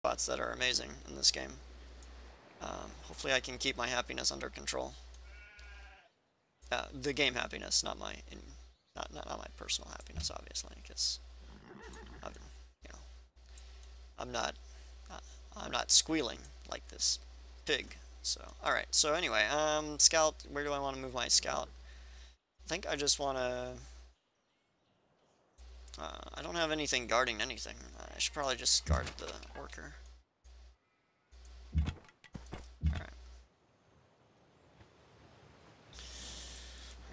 spots that are amazing in this game. Hopefully I can keep my happiness under control. The game happiness, not my not my personal happiness, obviously, because you know I'm not I'm not squealing like this pig. So all right. So anyway, scout. Where do I want to move my scout? I think I just want to. I don't have anything guarding anything. I should probably just guard the worker. Alright.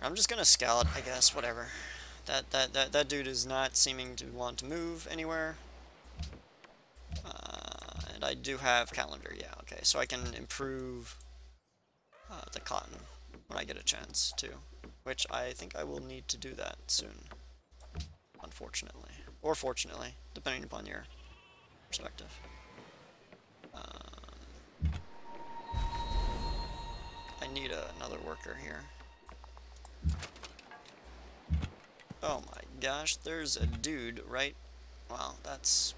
I'm just gonna scout, I guess, whatever. That dude is not seeming to want to move anywhere. And I do have calendar, yeah, okay. So I can improve the cotton when I get a chance to. Which I think I will need to do that soon. Unfortunately. Or fortunately, depending upon your perspective. I need another worker here. Oh my gosh, there's a dude right... Wow, that's...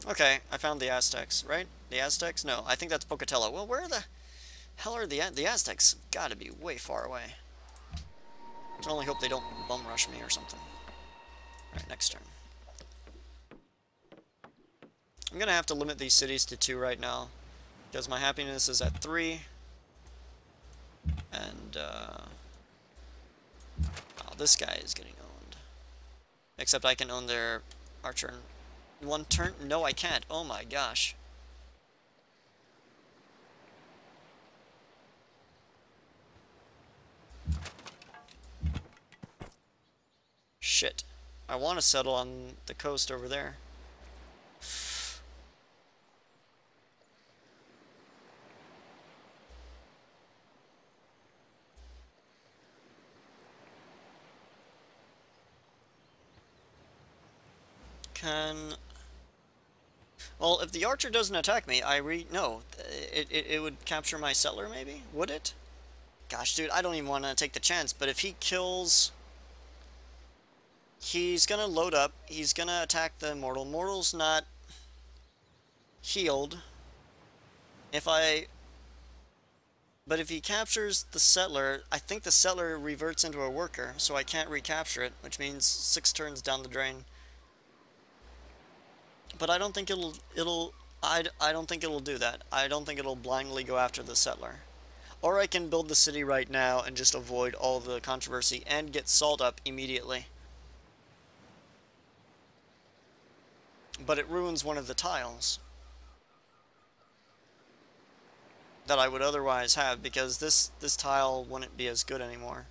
Okay, I found the Aztecs, right? The Aztecs? No, I think that's Pocatello. Well, where the hell are the Aztecs? Gotta be way far away. I can only hope they don't bum rush me or something. Alright, next turn. I'm gonna have to limit these cities to 2 right now, because my happiness is at 3. And, oh, this guy is getting owned. Except I can own their archer in 1 turn? No, I can't. Oh my gosh. Shit. I want to settle on the coast over there. Well, if the archer doesn't attack me, no. It would capture my settler, maybe? Would it? Gosh, dude, I don't even want to take the chance, but if he kills... He's gonna load up, he's gonna attack the Immortal. Immortal's not healed. But if he captures the settler, I think the settler reverts into a worker, so I can't recapture it, which means 6 turns down the drain. But I don't think I don't think it'll do that. I don't think it'll blindly go after the settler. Or I can build the city right now and just avoid all the controversy and get salt up immediately. But it ruins one of the tiles that I would otherwise have, because this tile wouldn't be as good anymore.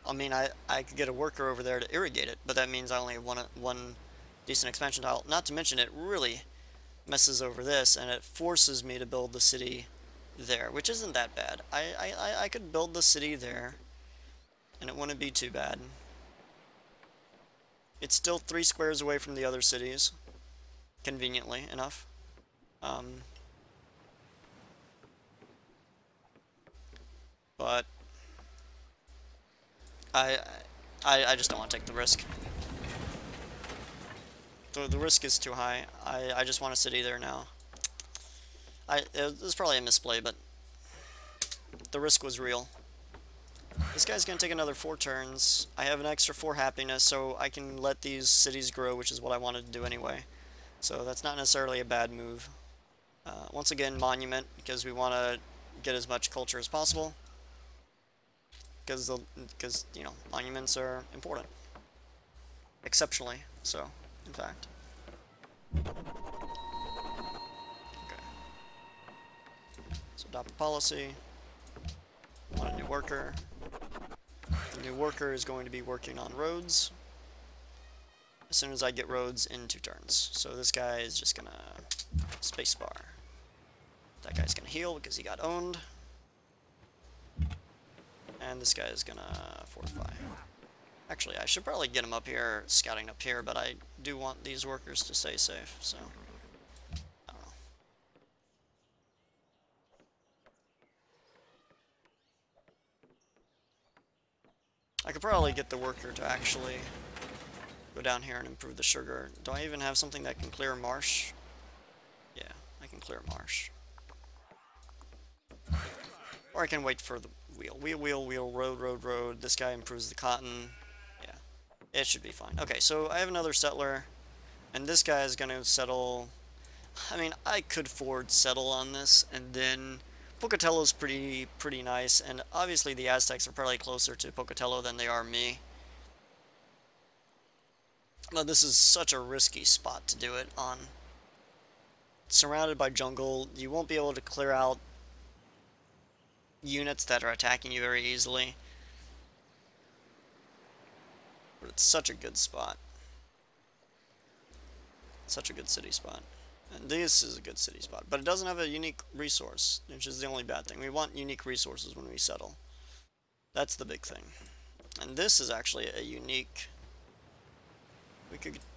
I mean, I could get a worker over there to irrigate it, but that means I only have one decent expansion tile. Not to mention, it really messes over this, and it forces me to build the city there, which isn't that bad. I could build the city there, and it wouldn't be too bad. It's still 3 squares away from the other cities, conveniently enough. But I just don't want to take the risk. The risk is too high. I just want a city there now. It was probably a misplay, but the risk was real. This guy's gonna take another 4 turns. I have an extra 4 happiness, so I can let these cities grow, which is what I wanted to do anyway. So that's not necessarily a bad move. Once again, monument, because we want to get as much culture as possible. Because you know, monuments are important. Exceptionally so, in fact. Okay. So adopt a policy. Want a new worker. The new worker is going to be working on roads as soon as I get roads in 2 turns. So this guy is just gonna spacebar. That guy's gonna heal because he got owned. And this guy is gonna fortify. Actually, I should probably get him up here, scouting up here, but I do want these workers to stay safe, so... I don't know. I could probably get the worker to actually go down here and improve the sugar. Do I even have something that can clear marsh? Yeah, I can clear marsh. Or I can wait for the wheel. Wheel, road. This guy improves the cotton. Yeah, it should be fine. Okay, so I have another settler, and this guy is going to settle. I mean, I could forward settle on this, and then Pocatello's pretty nice, and obviously the Aztecs are probably closer to Pocatello than they are me. But this is such a risky spot to do it on. Surrounded by jungle, you won't be able to clear out units that are attacking you very easily. But it's such a good spot. Such a good city spot. And this is a good city spot. But it doesn't have a unique resource, which is the only bad thing. We want unique resources when we settle. That's the big thing. And this is actually a unique...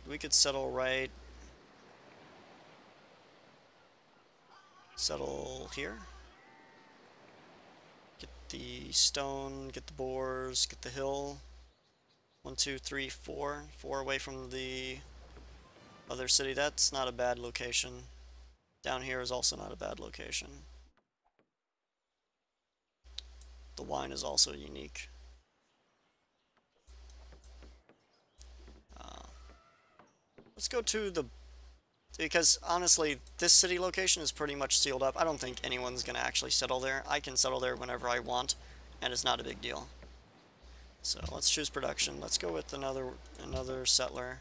We could settle right... Settle here. Get the stone, get the boars, get the hill. 1, 2, 3, 4. 4 away from the other city. That's not a bad location. Down here is also not a bad location. The wine is also unique. Let's go to the... Because, honestly, this city location is pretty much sealed up. I don't think anyone's going to actually settle there. I can settle there whenever I want, and it's not a big deal. So, let's choose production. Let's go with another settler.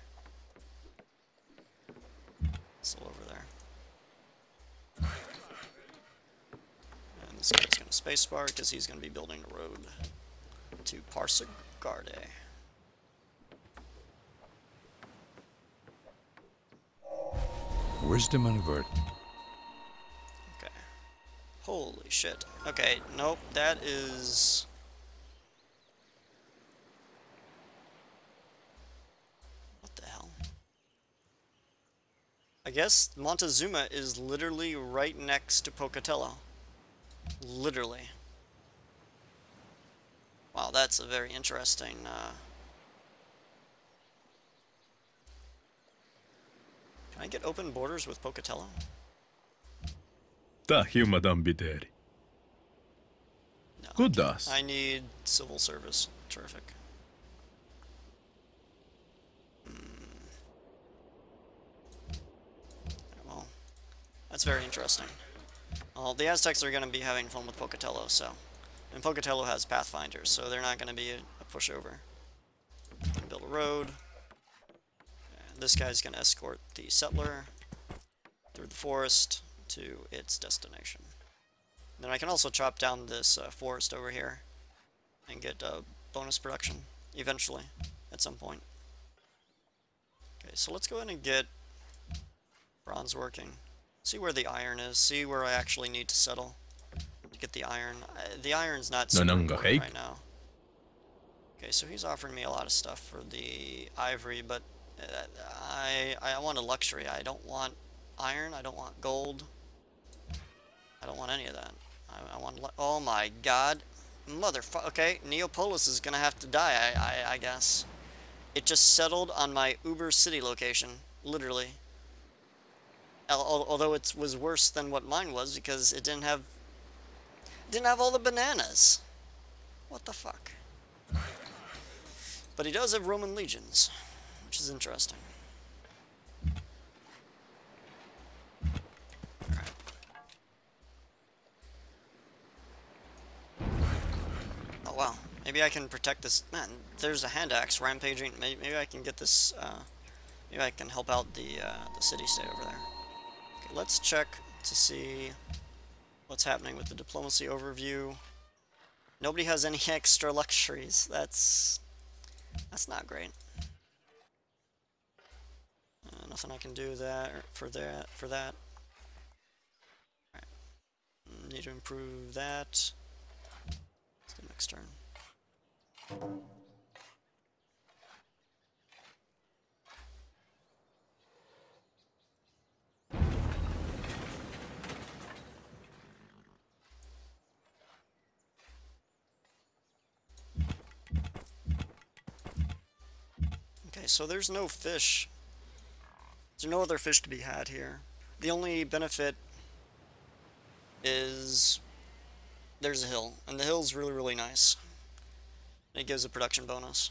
Still over there. And this guy's going to spacebar because he's going to be building a road to Parsagarde. Wisdom and virtue. Okay. Holy shit. Okay, nope, that is... What the hell? I guess Montezuma is literally right next to Pocatello. Literally. Wow, that's a very interesting, Can I get open borders with Pocatello? No. Kudas. I need civil service. Terrific. Well, that's very interesting. Well, the Aztecs are going to be having fun with Pocatello, so... And Pocatello has Pathfinders, so they're not going to be a pushover. Build a road. This guy's going to escort the settler through the forest to its destination. Then I can also chop down this forest over here and get bonus production eventually at some point. Okay, so let's go ahead and get bronze working. See where the iron is. See where I actually need to settle to get the iron. The iron's not super important right now. Okay, so he's offering me a lot of stuff for the ivory, but I want a luxury. I don't want iron. I don't want gold. I don't want any of that. I want... Oh my god. Motherfucker. Okay, Neapolis is gonna have to die, I guess. It just settled on my Uber city location. Literally. Although it was worse than what mine was because it didn't have all the bananas. What the fuck? But he does have Roman legions, which is interesting. Alright. Oh wow. Maybe I can protect this. Man, there's a hand axe rampaging. Maybe I can get this. Maybe I can help out the city-state over there. Okay, let's check to see what's happening with the diplomacy overview. Nobody has any extra luxuries. That's not great. Nothing I can do for that. Alright. Need to improve that. Let's do next turn. Okay, Okay, so there's no fish. There's no other fish to be had here. The only benefit is there's a hill, and the hill's really, really nice. It gives a production bonus.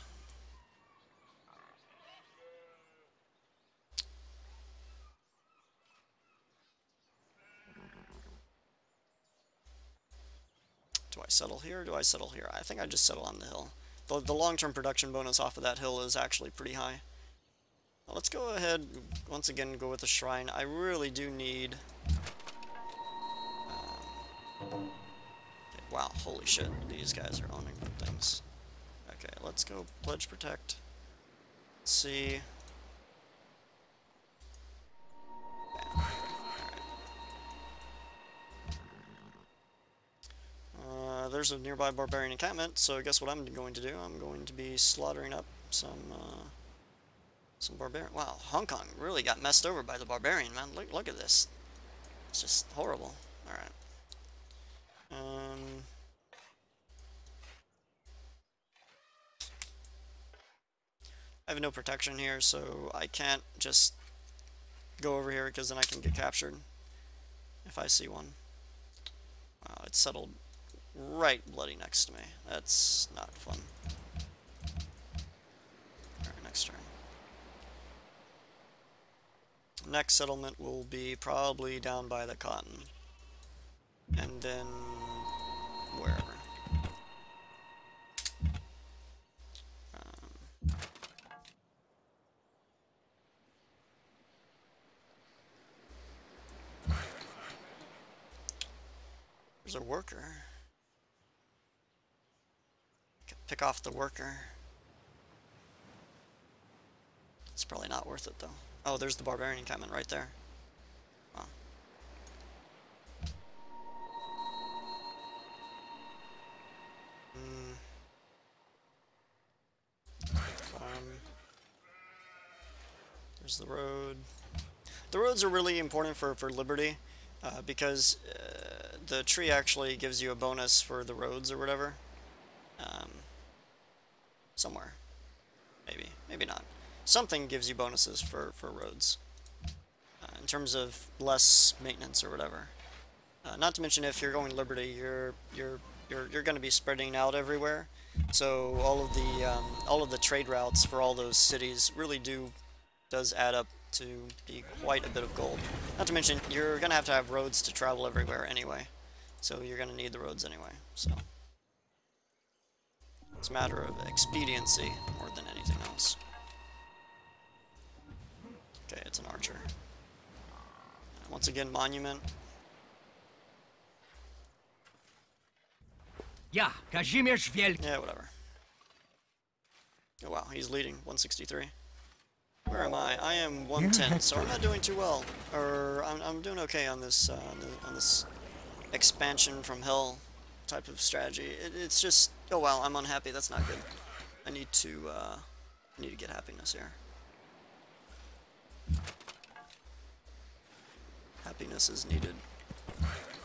Do I settle here or do I settle here? I think I just settle on the hill. The long-term production bonus off of that hill is actually pretty high. Well, let's go ahead, once again, go with the shrine. I really do need... okay, wow, holy shit, these guys are owning things. Okay, let's go Pledge Protect. Let's see... there's a nearby barbarian encampment, so guess what I'm going to do? I'm going to be slaughtering up some barbarian. Wow, Hong Kong really got messed over by the barbarian, man. Look at this. It's just horrible. Alright. I have no protection here, so I can't just go over here because then I can get captured if I see one. Wow, it's settled right bloody next to me. That's not fun. Alright, next turn. Next settlement will be probably down by the cotton. And then wherever. There's a worker. Pick off the worker. It's probably not worth it though. Oh, there's the barbarian encampment right there. Wow. Farm. There's the road. The roads are really important for Liberty because the tree actually gives you a bonus for the roads or whatever. Somewhere. Maybe. Maybe not. Something gives you bonuses for roads. In terms of less maintenance or whatever. Not to mention if you're going Liberty, you're going to be spreading out everywhere. So all of the trade routes for all those cities really does add up to be quite a bit of gold. Not to mention you're going to have roads to travel everywhere anyway. So you're going to need the roads anyway. So it's a matter of expediency more than anything else. Okay, it's an archer. Once again, monument. Yeah, Kazimierz Wielki. Yeah, whatever. Oh wow, he's leading, 163. Where am I? I am 110, so I'm not doing too well. Or I'm doing okay on this on this expansion from hell type of strategy. It's just, oh wow, I'm unhappy. That's not good. I need to get happiness here. Happiness is needed.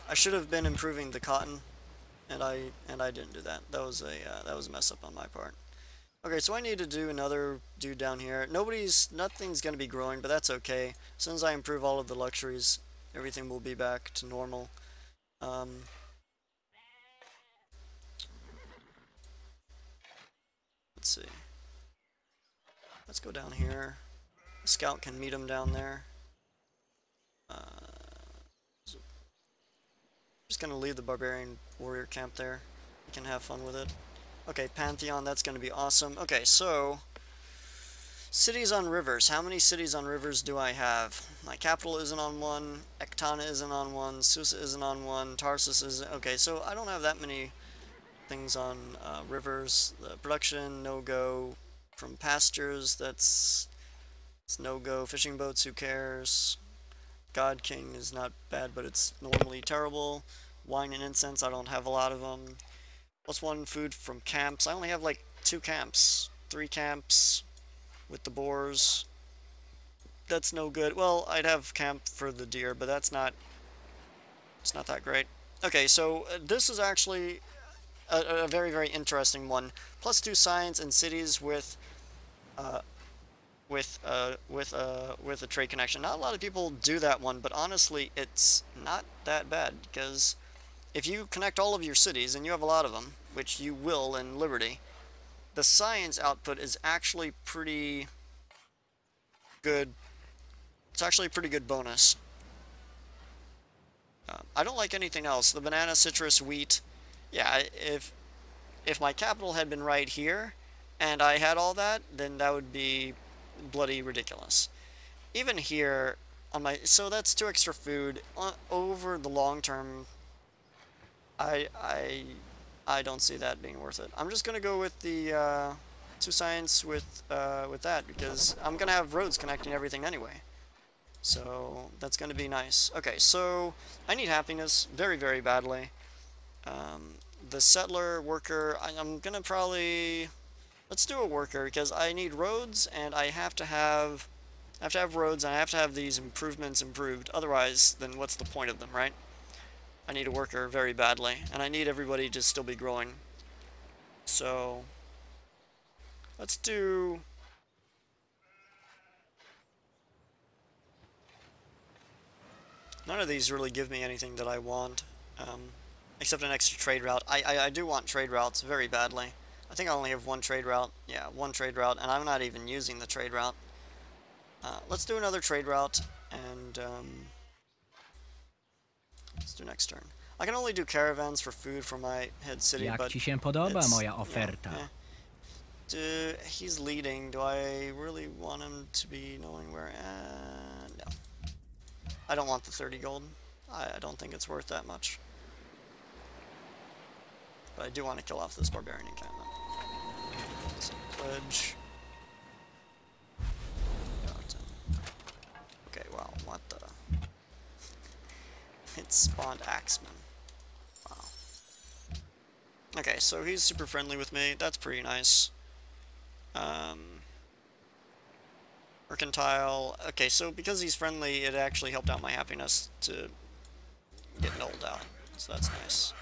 I should have been improving the cotton, and I didn't do that. That was a mess up on my part. Okay, so I need to do another dude down here. Nothing's gonna be growing, but that's okay. As soon as I improve all of the luxuries, everything will be back to normal. Let's see. Let's go down here. The scout can meet him down there. Just gonna leave the barbarian warrior camp there. You can have fun with it. Okay, Pantheon, that's gonna be awesome. Okay, so cities on rivers. How many cities on rivers do I have? My capital isn't on one. Ectana isn't on one. Susa isn't on one. Tarsus isn't. Okay, so I don't have that many things on rivers. The production, no-go. From pastures, it's no-go. Fishing boats, who cares? God King is not bad, but it's normally terrible. Wine and incense, I don't have a lot of them. +1 food from camps. I only have like 2 camps. 3 camps with the boars. That's no good. Well, I'd have camp for the deer, but it's not that great. Okay, so this is actually a very, very interesting one. +2 science in cities with with a trade connection. Not a lot of people do that one, but honestly, it's not that bad because if you connect all of your cities, and you have a lot of them, which you will in Liberty, the science output is actually pretty good. It's actually a pretty good bonus. I don't like anything else. The banana, citrus, wheat. Yeah, if my capital had been right here, and I had all that, then that would be bloody ridiculous. Even here, on my, so that's 2 extra food. Over the long term, I, I, I don't see that being worth it. I'm just gonna go with the 2 science with that, because I'm gonna have roads connecting everything anyway. So that's gonna be nice. Okay, so I need happiness very, very badly. The settler, worker, I'm gonna probably, let's do a worker, because I need roads, and I have to have roads, and I have to have these improvements improved. Otherwise, then what's the point of them, right? I need a worker very badly, and I need everybody to still be growing. So let's do, none of these really give me anything that I want, except an extra trade route. I do want trade routes very badly. I think I only have 1 trade route. Yeah, 1 trade route, and I'm not even using the trade route. Let's do another trade route, and let's do next turn. I can only do caravans for food for my head city, Jak but ci się podoba moja it's, oferta? he's leading. Do I really want him to be knowing where? No. I don't want the 30 gold. I don't think it's worth that much. But I do want to kill off this barbarian encampment. So, pledge. Okay, wow, what the? It spawned Axeman. Wow. Okay, so he's super friendly with me. That's pretty nice. Mercantile. Okay, so because he's friendly, it actually helped out my happiness to get nulled out. So that's nice.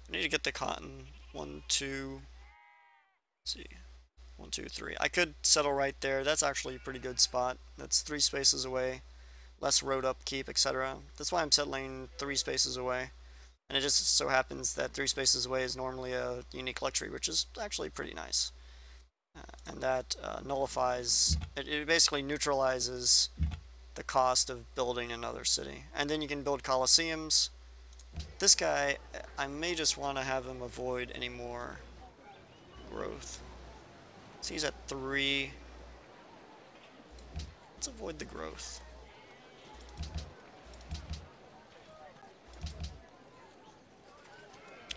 I need to get the cotton. 1, 2. Let's see. 1, 2, 3. I could settle right there. That's actually a pretty good spot. That's 3 spaces away. Less road upkeep, etc. That's why I'm settling 3 spaces away. And it just so happens that 3 spaces away is normally a unique luxury, which is actually pretty nice. And that nullifies, it basically neutralizes the cost of building another city. And then you can build coliseums. This guy, I may just want to have him avoid any more growth. So he's at 3. Let's avoid the growth.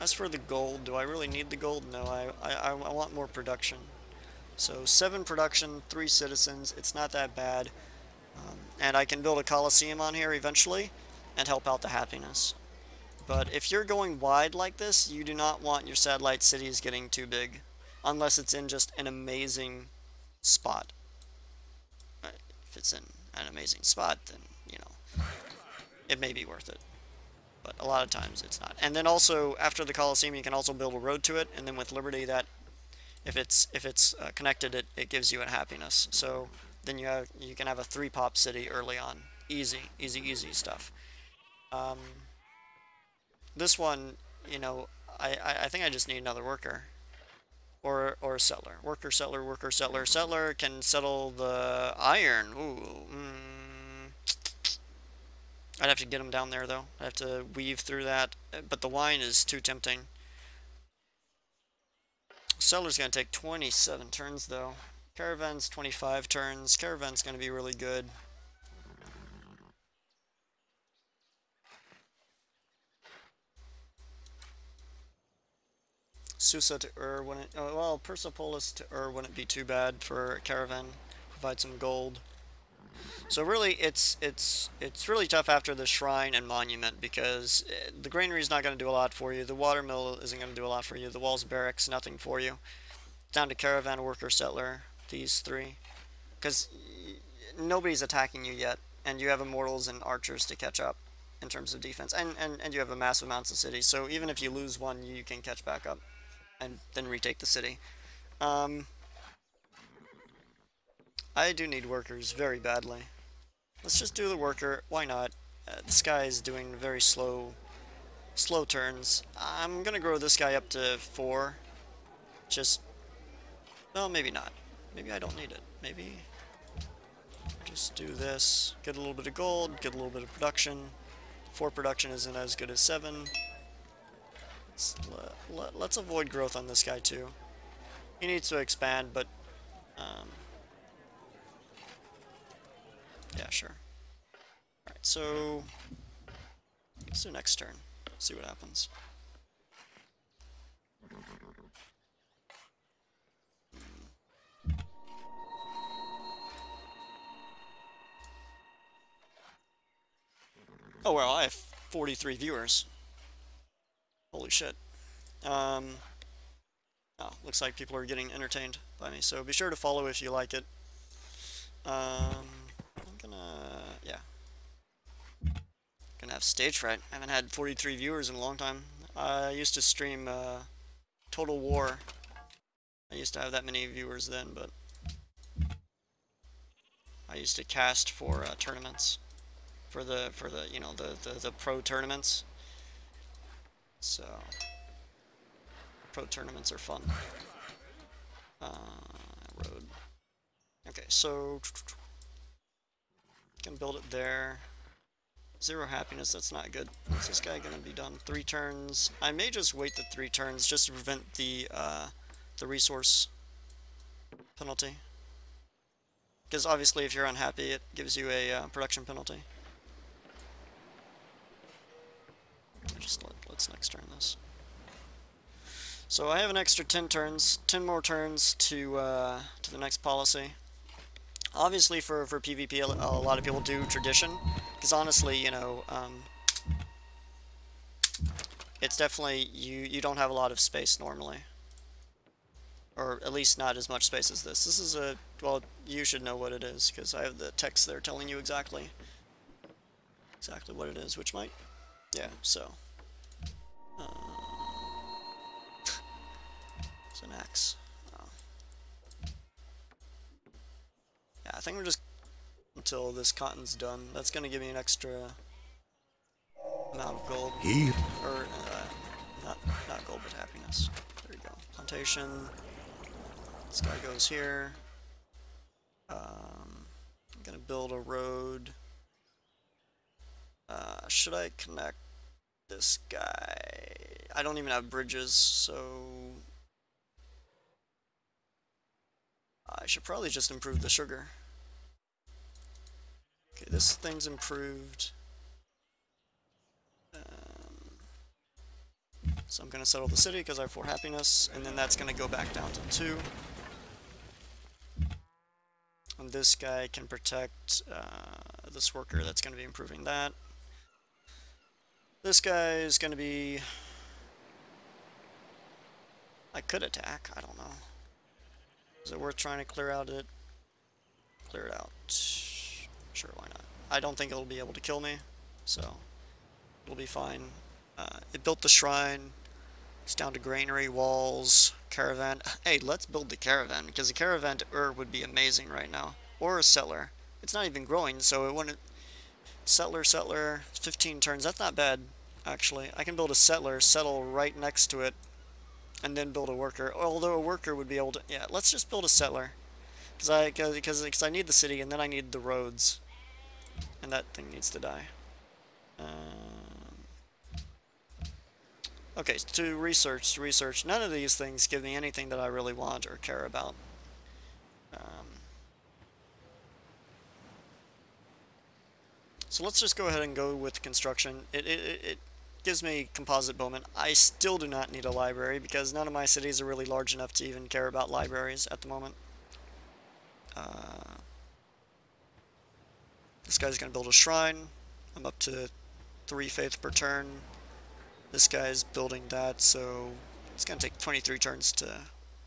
As for the gold, do I really need the gold? No, I want more production. So 7 production, 3 citizens, it's not that bad. And I can build a coliseum on here eventually and help out the happiness. But if you're going wide like this, you do not want your satellite cities getting too big. Unless it's in just an amazing spot. If it's in an amazing spot, then, you know, it may be worth it. But a lot of times it's not. And then also, after the Colosseum, you can also build a road to it. And then with Liberty, that if it's connected, it gives you a happiness. So then you can have a 3-pop city early on. Easy, easy, easy stuff. This one, you know, I think I just need another worker. Or a settler. Worker, settler, worker, settler. Settler can settle the iron. Ooh. I'd have to get him down there, though. I'd have to weave through that. But the wine is too tempting. Settler's going to take 27 turns, though. Caravan's 25 turns. Caravan's going to be really good. Susa to wouldn't, well, Persepolis to wouldn't be too bad for a caravan. Provide some gold. So really, it's really tough after the shrine and monument, because the granary is not going to do a lot for you. The watermill isn't going to do a lot for you. The walls, barracks, nothing for you. Down to caravan, worker, settler. These 3, because nobody's attacking you yet, and you have immortals and archers to catch up. in terms of defense, and you have a massive amounts of cities, so even if you lose one, you can catch back up and then retake the city. I do need workers very badly. Let's just do the worker. Why not? This guy is doing very slow turns. I'm gonna grow this guy up to 4. Just, well, maybe not. Maybe I don't need it. Maybe just do this. Get a little bit of gold. Get a little bit of production. 4 production isn't as good as 7. Let's avoid growth on this guy too. He needs to expand, but yeah, sure. Alright, so let's do next turn. See what happens. Oh wow, I have 43 viewers. Holy shit. Oh, looks like people are getting entertained by me, so be sure to follow if you like it. I'm gonna have stage fright. I haven't had 43 viewers in a long time. I used to stream Total War. I used to have that many viewers then, but I used to cast for tournaments, for the you know the pro tournaments. So pro tournaments are fun. Road. Okay, so can build it there. 0 happiness, that's not good. What's this guy gonna be done? 3 turns. I may just wait the 3 turns just to prevent the resource penalty. Because obviously if you're unhappy, it gives you a production penalty. Let's next turn this. So I have an extra 10 turns, 10 more turns to the next policy. Obviously for PvP, a lot of people do tradition, because honestly, you know, it's definitely, you don't have a lot of space normally. Or at least not as much space as this. This is a, well, you should know what it is, because I have the text there telling you exactly what it is, which might, yeah, so. It's an axe. Oh. Yeah, I think we're just until this cotton's done. That's gonna give me an extra amount of gold. Here. Or not gold, but happiness. There you go. Plantation. This guy goes here. I'm gonna build a road. Should I connect this guy? I don't even have bridges, so I should probably just improve the sugar. Okay, this thing's improved. So I'm going to settle the city because I have 4 happiness, and then that's going to go back down to 2. And this guy can protect this worker, that's going to be improving that. This guy is going to be... I could attack, I don't know. Is it worth trying to clear it out? Sure, why not? I don't think it'll be able to kill me, so it'll be fine. It built the shrine. It's down to granary, walls, caravan. Hey, let's build the caravan, because the caravan would be amazing right now. Or a settler. It's not even growing, so it wouldn't... Settler, 15 turns. That's not bad, actually. I can build a settler, settle right next to it, and then build a worker. Although a worker would be able to... Yeah, let's just build a settler. Because I need the city, and then I need the roads. And that thing needs to die. Okay, to research. None of these things give me anything that I really want or care about. So let's just go ahead and go with construction. It gives me composite bowmen. I still do not need a library because none of my cities are really large enough to even care about libraries at the moment. This guy's going to build a shrine. I'm up to 3 faith per turn. This guy's building that, so it's going to take 23 turns to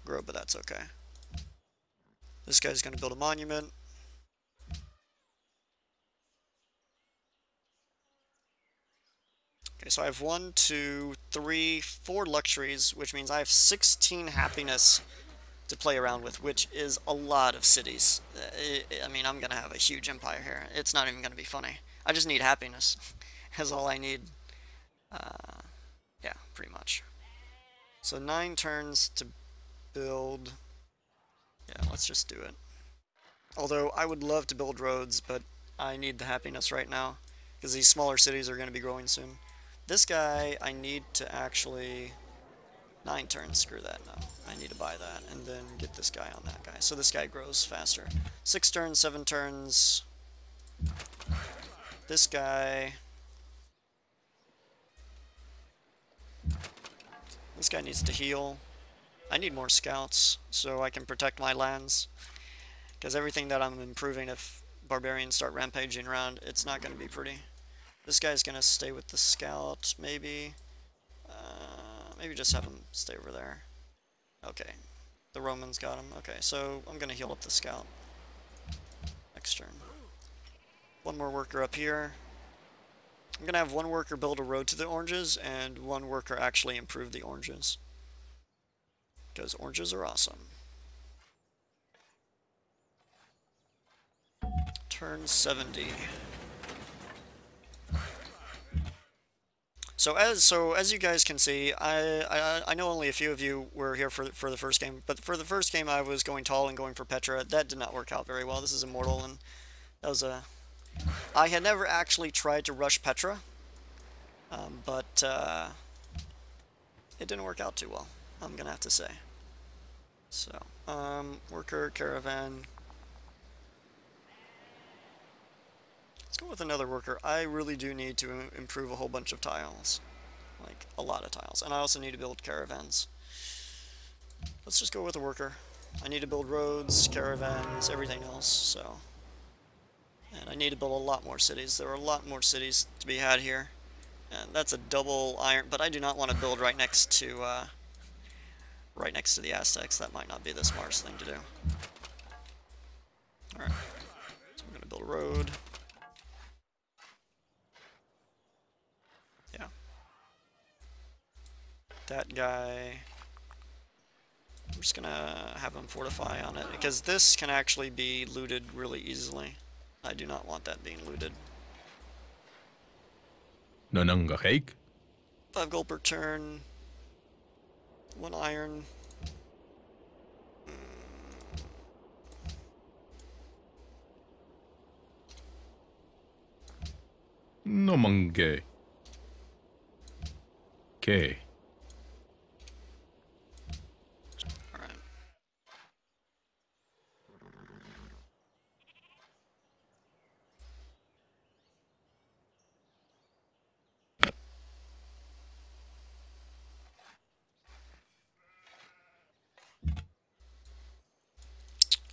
grow, but that's okay. This guy's going to build a monument. Okay, so I have 1, 2, 3, 4 luxuries, which means I have 16 happiness to play around with, which is a lot of cities. I mean, I'm gonna have a huge empire here. It's not even gonna be funny. I just need happiness. That's all I need. Yeah, pretty much. So 9 turns to build. Yeah, let's just do it. Although I would love to build roads, but I need the happiness right now because these smaller cities are going to be growing soon. This guy, I need to actually 9 turns. Screw that. No, I need to buy that and then get this guy on that guy. So this guy grows faster. 6 turns, 7 turns. This guy. This guy needs to heal. I need more scouts so I can protect my lands. Because everything that I'm improving, if barbarians start rampaging around, it's not going to be pretty. This guy's going to stay with the scout, maybe. Maybe just have him stay over there. Okay. The Romans got him. Okay, so I'm going to heal up the scout. Next turn. 1 more worker up here. I'm going to have 1 worker build a road to the oranges, and 1 worker actually improve the oranges. Because oranges are awesome. Turn 70. So as you guys can see, I know only a few of you were here for the first game, but for the first game I was going tall and going for Petra. That did not work out very well. This is Immortal, and that was a... I had never actually tried to rush Petra, but it didn't work out too well, I'm gonna have to say. So, worker, caravan. Let's go with another worker. I really do need to improve a whole bunch of tiles. Like, a lot of tiles. And I also need to build caravans. Let's just go with a worker. I need to build roads, caravans, everything else, so... And I need to build a lot more cities. There are a lot more cities to be had here. And that's a double iron, but I do not want to build right next to the Aztecs. That might not be the smartest thing to do. Alright. So I'm going to build a road. Yeah. That guy... I'm just gonna have him fortify on it, because this can actually be looted really easily. I do not want that being looted. Nananga cake? 5 gold per turn. 1 iron. No mange. K. Alright.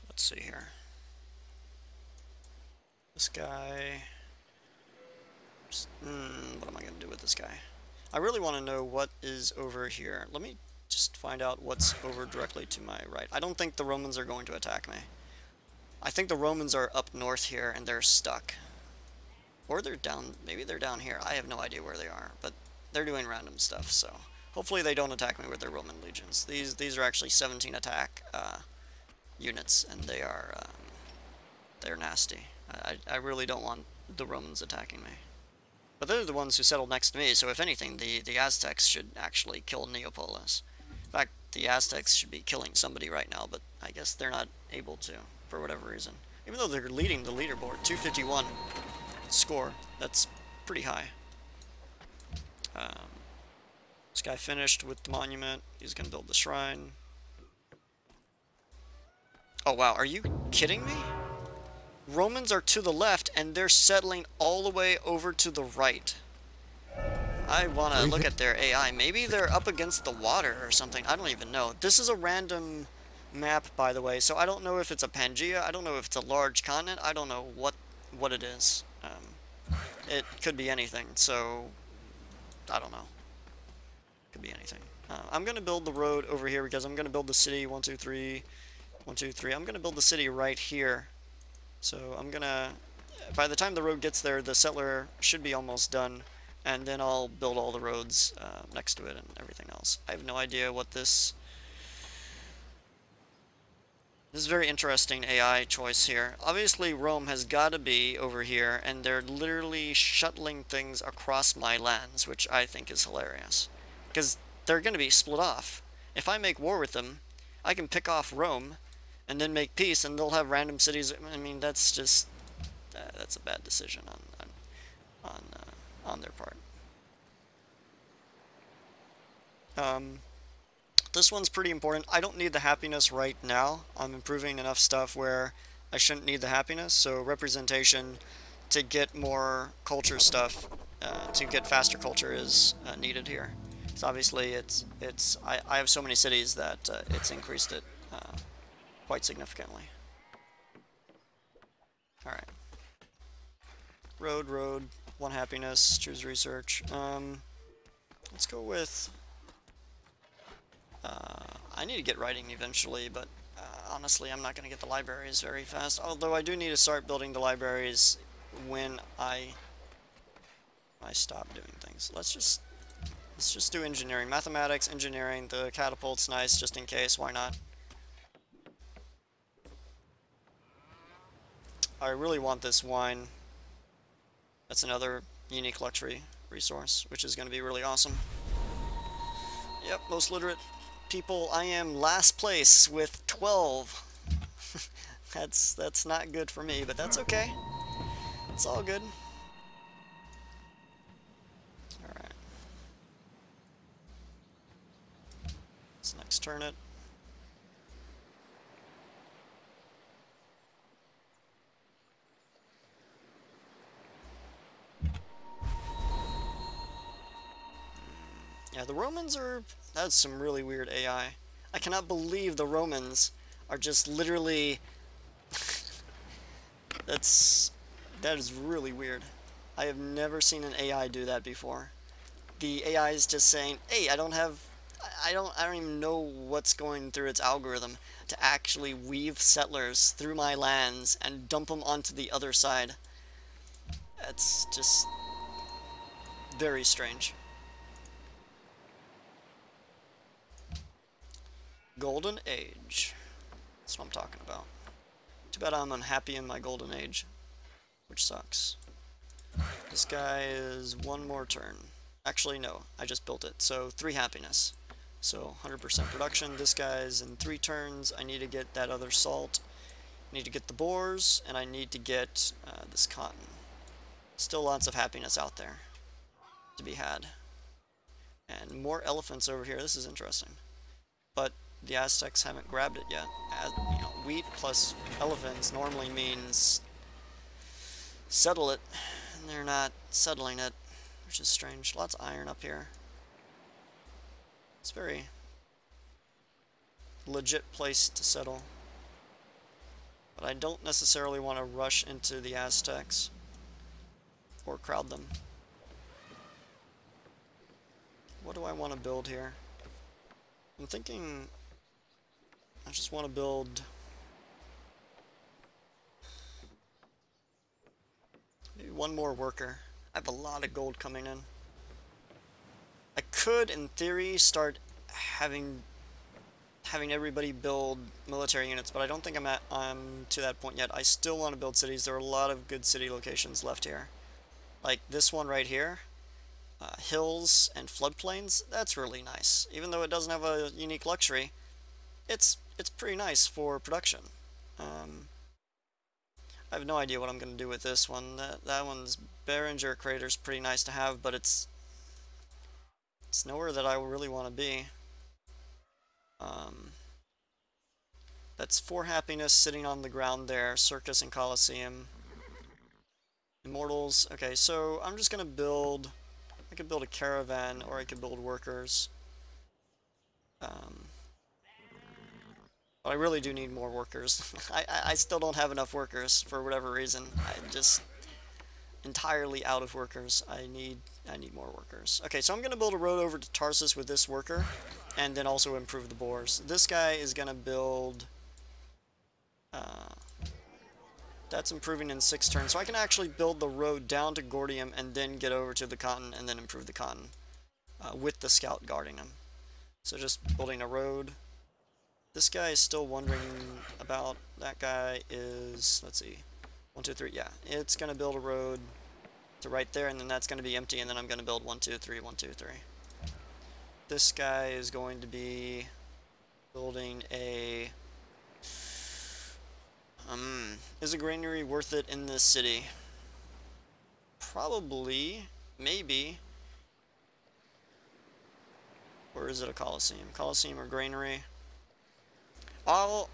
Let's see here. This guy... what am I going to do with this guy? I really want to know what is over here. Let me just find out what's over directly to my right. I don't think the Romans are going to attack me. I think the Romans are up north here and they're stuck. Or they're down, maybe they're down here. I have no idea where they are, but they're doing random stuff, so hopefully they don't attack me with their Roman legions. These are actually 17 attack units, and they're nasty. I really don't want the Romans attacking me. But they're the ones who settled next to me, so if anything, the Aztecs should actually kill Neapolis. In fact, the Aztecs should be killing somebody right now, but I guess they're not able to, for whatever reason. Even though they're leading the leaderboard, 251 score, that's pretty high. This guy finished with the monument. He's going to build the shrine. Oh wow, are you kidding me? Romans are to the left, and they're settling all the way over to the right. I want to look at their AI. Maybe they're up against the water or something. I don't even know. This is a random map, by the way, so I don't know if it's a Pangea. I don't know if it's a large continent. I don't know what it is. It could be anything, so I don't know. Could be anything. I'm going to build the road over here because I'm going to build the city. 1, 2, 3. 1, 2, 3. I'm going to build the city right here. So I'm gonna, by the time the road gets there, the settler should be almost done. and then I'll build all the roads next to it and everything else. I have no idea what this... This is a very interesting AI choice here. Obviously, Rome has got to be over here, and they're literally shuttling things across my lands, which I think is hilarious. Because they're going to be split off. If I make war with them, I can pick off Rome, and then make peace, and they'll have random cities. I mean, that's just... that's a bad decision on their part. This one's pretty important. I don't need the happiness right now. I'm improving enough stuff where I shouldn't need the happiness. So representation to get more culture stuff, to get faster culture is needed here. So obviously I have so many cities that it's increased it quite significantly. Alright. Road, 1 happiness, choose research. Let's go with... I need to get writing eventually, but honestly, I'm not going to get the libraries very fast. Although I do need to start building the libraries when I stop doing things. Let's just do engineering, mathematics, engineering. The catapult's nice, just in case. Why not? I really want this wine. That's another unique luxury resource, which is going to be really awesome. Yep, most literate people. I am last place with 12. That's not good for me, but that's okay. It's all good. Alright. Let's next turn it. Yeah, the Romans are... That's some really weird AI. I cannot believe the Romans are just literally... That is really weird. I have never seen an AI do that before. The AI is just saying, hey, I don't even know what's going through its algorithm to actually weave settlers through my lands and dump them onto the other side. That's just very strange. Golden Age. That's what I'm talking about. Too bad I'm unhappy in my golden age, which sucks. This guy is 1 more turn. Actually, no, I just built it. So 3 happiness. So 100% production. This guy's in 3 turns. I need to get that other salt. I need to get the boars, and I need to get this cotton. Still lots of happiness out there to be had. And more elephants over here. This is interesting. But the Aztecs haven't grabbed it yet. You know, wheat plus elephants normally means settle it, and they're not settling it, which is strange. Lots of iron up here. It's a very legit place to settle. But I don't necessarily want to rush into the Aztecs or crowd them. What do I want to build here? I'm thinking I just want to build maybe 1 more worker. I have a lot of gold coming in. I could, in theory, start having everybody build military units, but I don't think I'm to that point yet. I still want to build cities. There are a lot of good city locations left here. Like this one right here. Hills and floodplains, that's really nice. Even though it doesn't have a unique luxury, it's pretty nice for production. I have no idea what I'm going to do with this one. That one's Behringer Crater's pretty nice to have, but it's nowhere that I really want to be. That's 4 happiness sitting on the ground there. Circus and Colosseum. Immortals. Okay, so I'm just going to build... I could build a caravan, or I could build workers. But I really do need more workers. I still don't have enough workers for whatever reason. I'm just entirely out of workers. I need more workers. Okay, so I'm going to build a road over to Tarsus with this worker, and then also improve the boars. This guy is going to build That's improving in 6 turns. So I can actually build the road down to Gordium and then get over to the cotton and then improve the cotton with the scout guarding him. So just building a road. This guy is still wondering about, that guy is, let's see, 1, 2, 3, yeah. It's going to build a road to right there, and then that's going to be empty, and then I'm going to build 1, 2, 3, 1, 2, 3. This guy is going to be building a... is a granary worth it in this city? Probably, maybe. Or is it a Colosseum? Colosseum or granary? All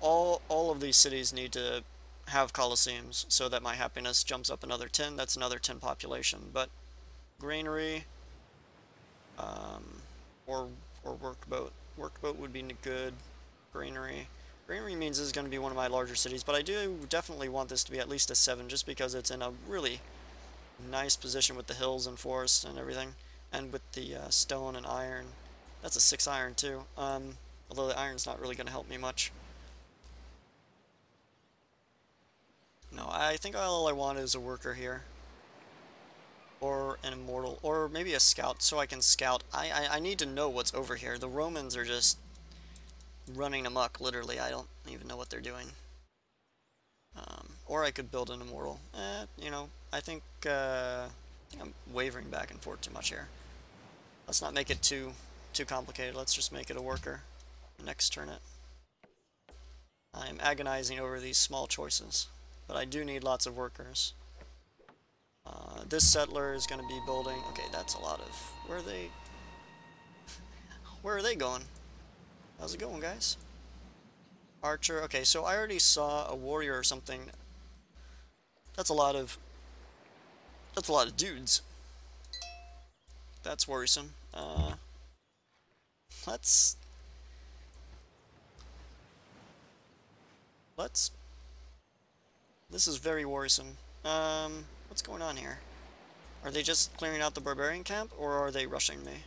of these cities need to have Colosseums so that my happiness jumps up another 10. That's another 10 population. But granary, or workboat. Workboat would be good. Granary. Granary means this is going to be one of my larger cities, but I do definitely want this to be at least a 7, just because it's in a really nice position with the hills and forests and everything, and with the stone and iron. That's a 6 iron too, although the iron's not really going to help me much. No, I think all I want is a worker here. Or an immortal, or maybe a scout, so I can scout. I need to know what's over here. The Romans are just running amok, literally. I don't even know what they're doing. Or I could build an immortal. You know, I think I'm wavering back and forth too much here. Let's not make it too complicated. Let's just make it a worker. Next turn it. I'm agonizing over these small choices, but I do need lots of workers. This settler is going to be building... Okay, that's a lot of... Where are they? Where are they going? How's it going, guys? Archer. Okay, so I already saw a warrior or something. That's a lot of... That's a lot of dudes. That's worrisome. Let's... This is very worrisome. What's going on here? Are they just clearing out the barbarian camp, or are they rushing me?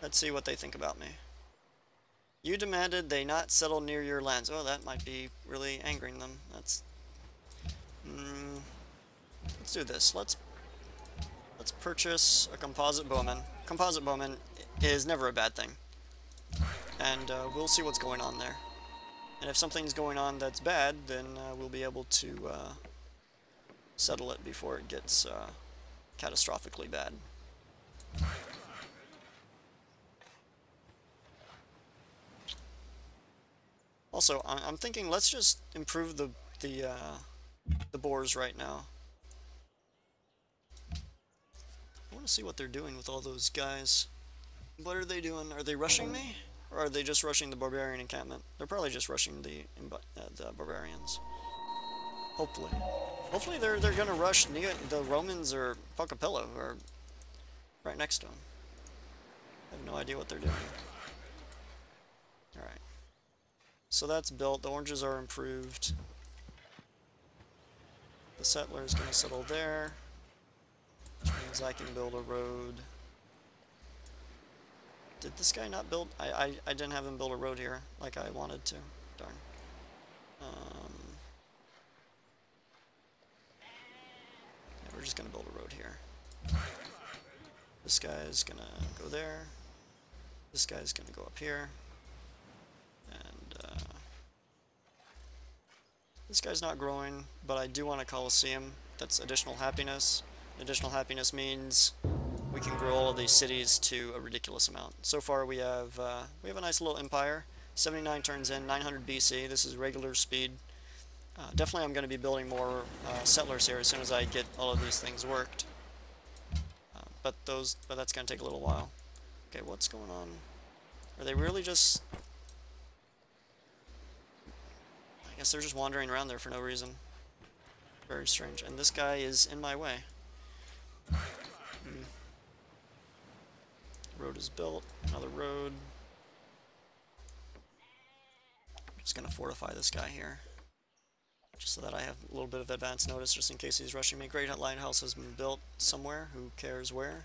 Let's see what they think about me. You demanded they not settle near your lands. Oh, that might be really angering them. That's... let's do this. Let's purchase a composite bowman. Composite bowman is never a bad thing. And we'll see what's going on there. And if something's going on that's bad, then we'll be able to settle it before it gets catastrophically bad. Also, I'm thinking let's just improve the boars right now. I want to see what they're doing with all those guys. What are they doing? Are they rushing me? Or are they just rushing the barbarian encampment? They're probably just rushing the barbarians. Hopefully. Hopefully they're gonna rush the Romans or Pocapillo, or right next to them. I have no idea what they're doing. Alright. So that's built. The oranges are improved. The settler is gonna settle there, which means I can build a road. Did this guy not build? I didn't have him build a road here like I wanted to. Darn. Yeah, we're just gonna build a road here. This guy's gonna go there. This guy's gonna go up here. And this guy's not growing, but I do want a Colosseum. That's additional happiness. Additional happiness means we can grow all of these cities to a ridiculous amount. So far we have a nice little empire. 79 turns in, 900 BC. This is regular speed. Definitely I'm going to be building more settlers here as soon as I get all of these things worked. But that's going to take a little while. Okay, what's going on? Are they really just... I guess they're just wandering around there for no reason. Very strange. And this guy is in my way. Road is built. Another road. I'm just going to fortify this guy here, just so that I have a little bit of advance notice, just in case he's rushing me. Great Lighthouse has been built somewhere. Who cares where?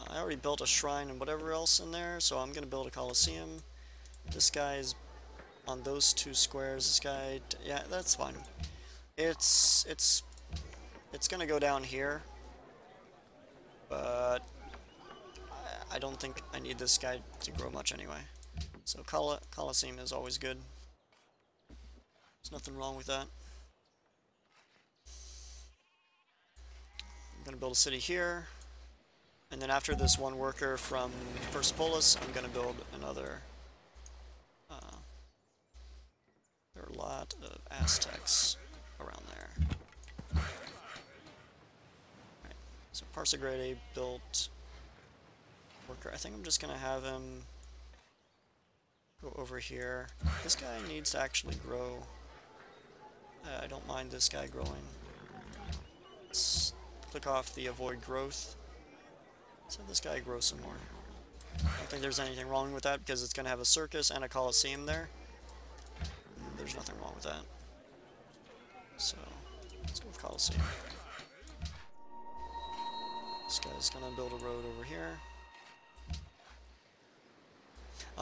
I already built a shrine and whatever else in there, so I'm going to build a Colosseum. This guy's on those 2 squares. This guy... yeah, that's fine. It's gonna go down here, but I don't think I need this guy to grow much anyway. So Colosseum is always good. There's nothing wrong with that. I'm gonna build a city here, and then after this one worker from Persepolis, I'm gonna build another. There are a lot of Aztecs around there. Right. So Parsagrade built worker. I think I'm just gonna have him go over here. This guy needs to actually grow. I don't mind this guy growing. Let's click off the avoid growth. Let's have this guy grow some more. I don't think there's anything wrong with that because it's going to have a circus and a coliseum there. There's nothing wrong with that. So, let's go with coliseum. This guy's going to build a road over here.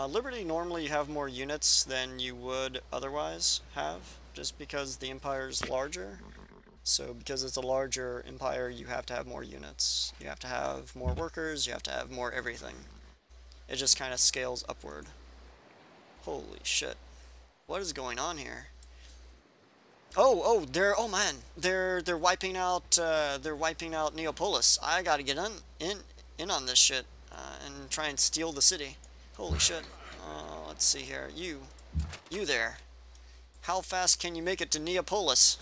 Liberty, normally you have more units than you would otherwise have, just because the empire's larger. So because it's a larger empire, you have to have more units. You have to have more workers, you have to have more everything. It just kind of scales upward. Holy shit. What is going on here? Oh, oh man, they're wiping out Neapolis. I gotta get in on this shit and try and steal the city. Holy shit. Let's see here. You there. How fast can you make it to Neapolis?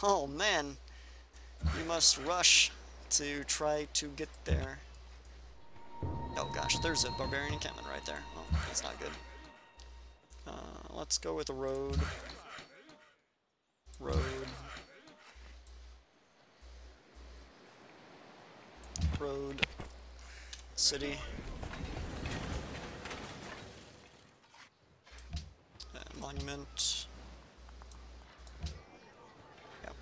Oh man, you must rush to try to get there. Oh gosh, there's a barbarian encampment right there. Oh, that's not good. Let's go with a road. Road. City. Monument. Yep.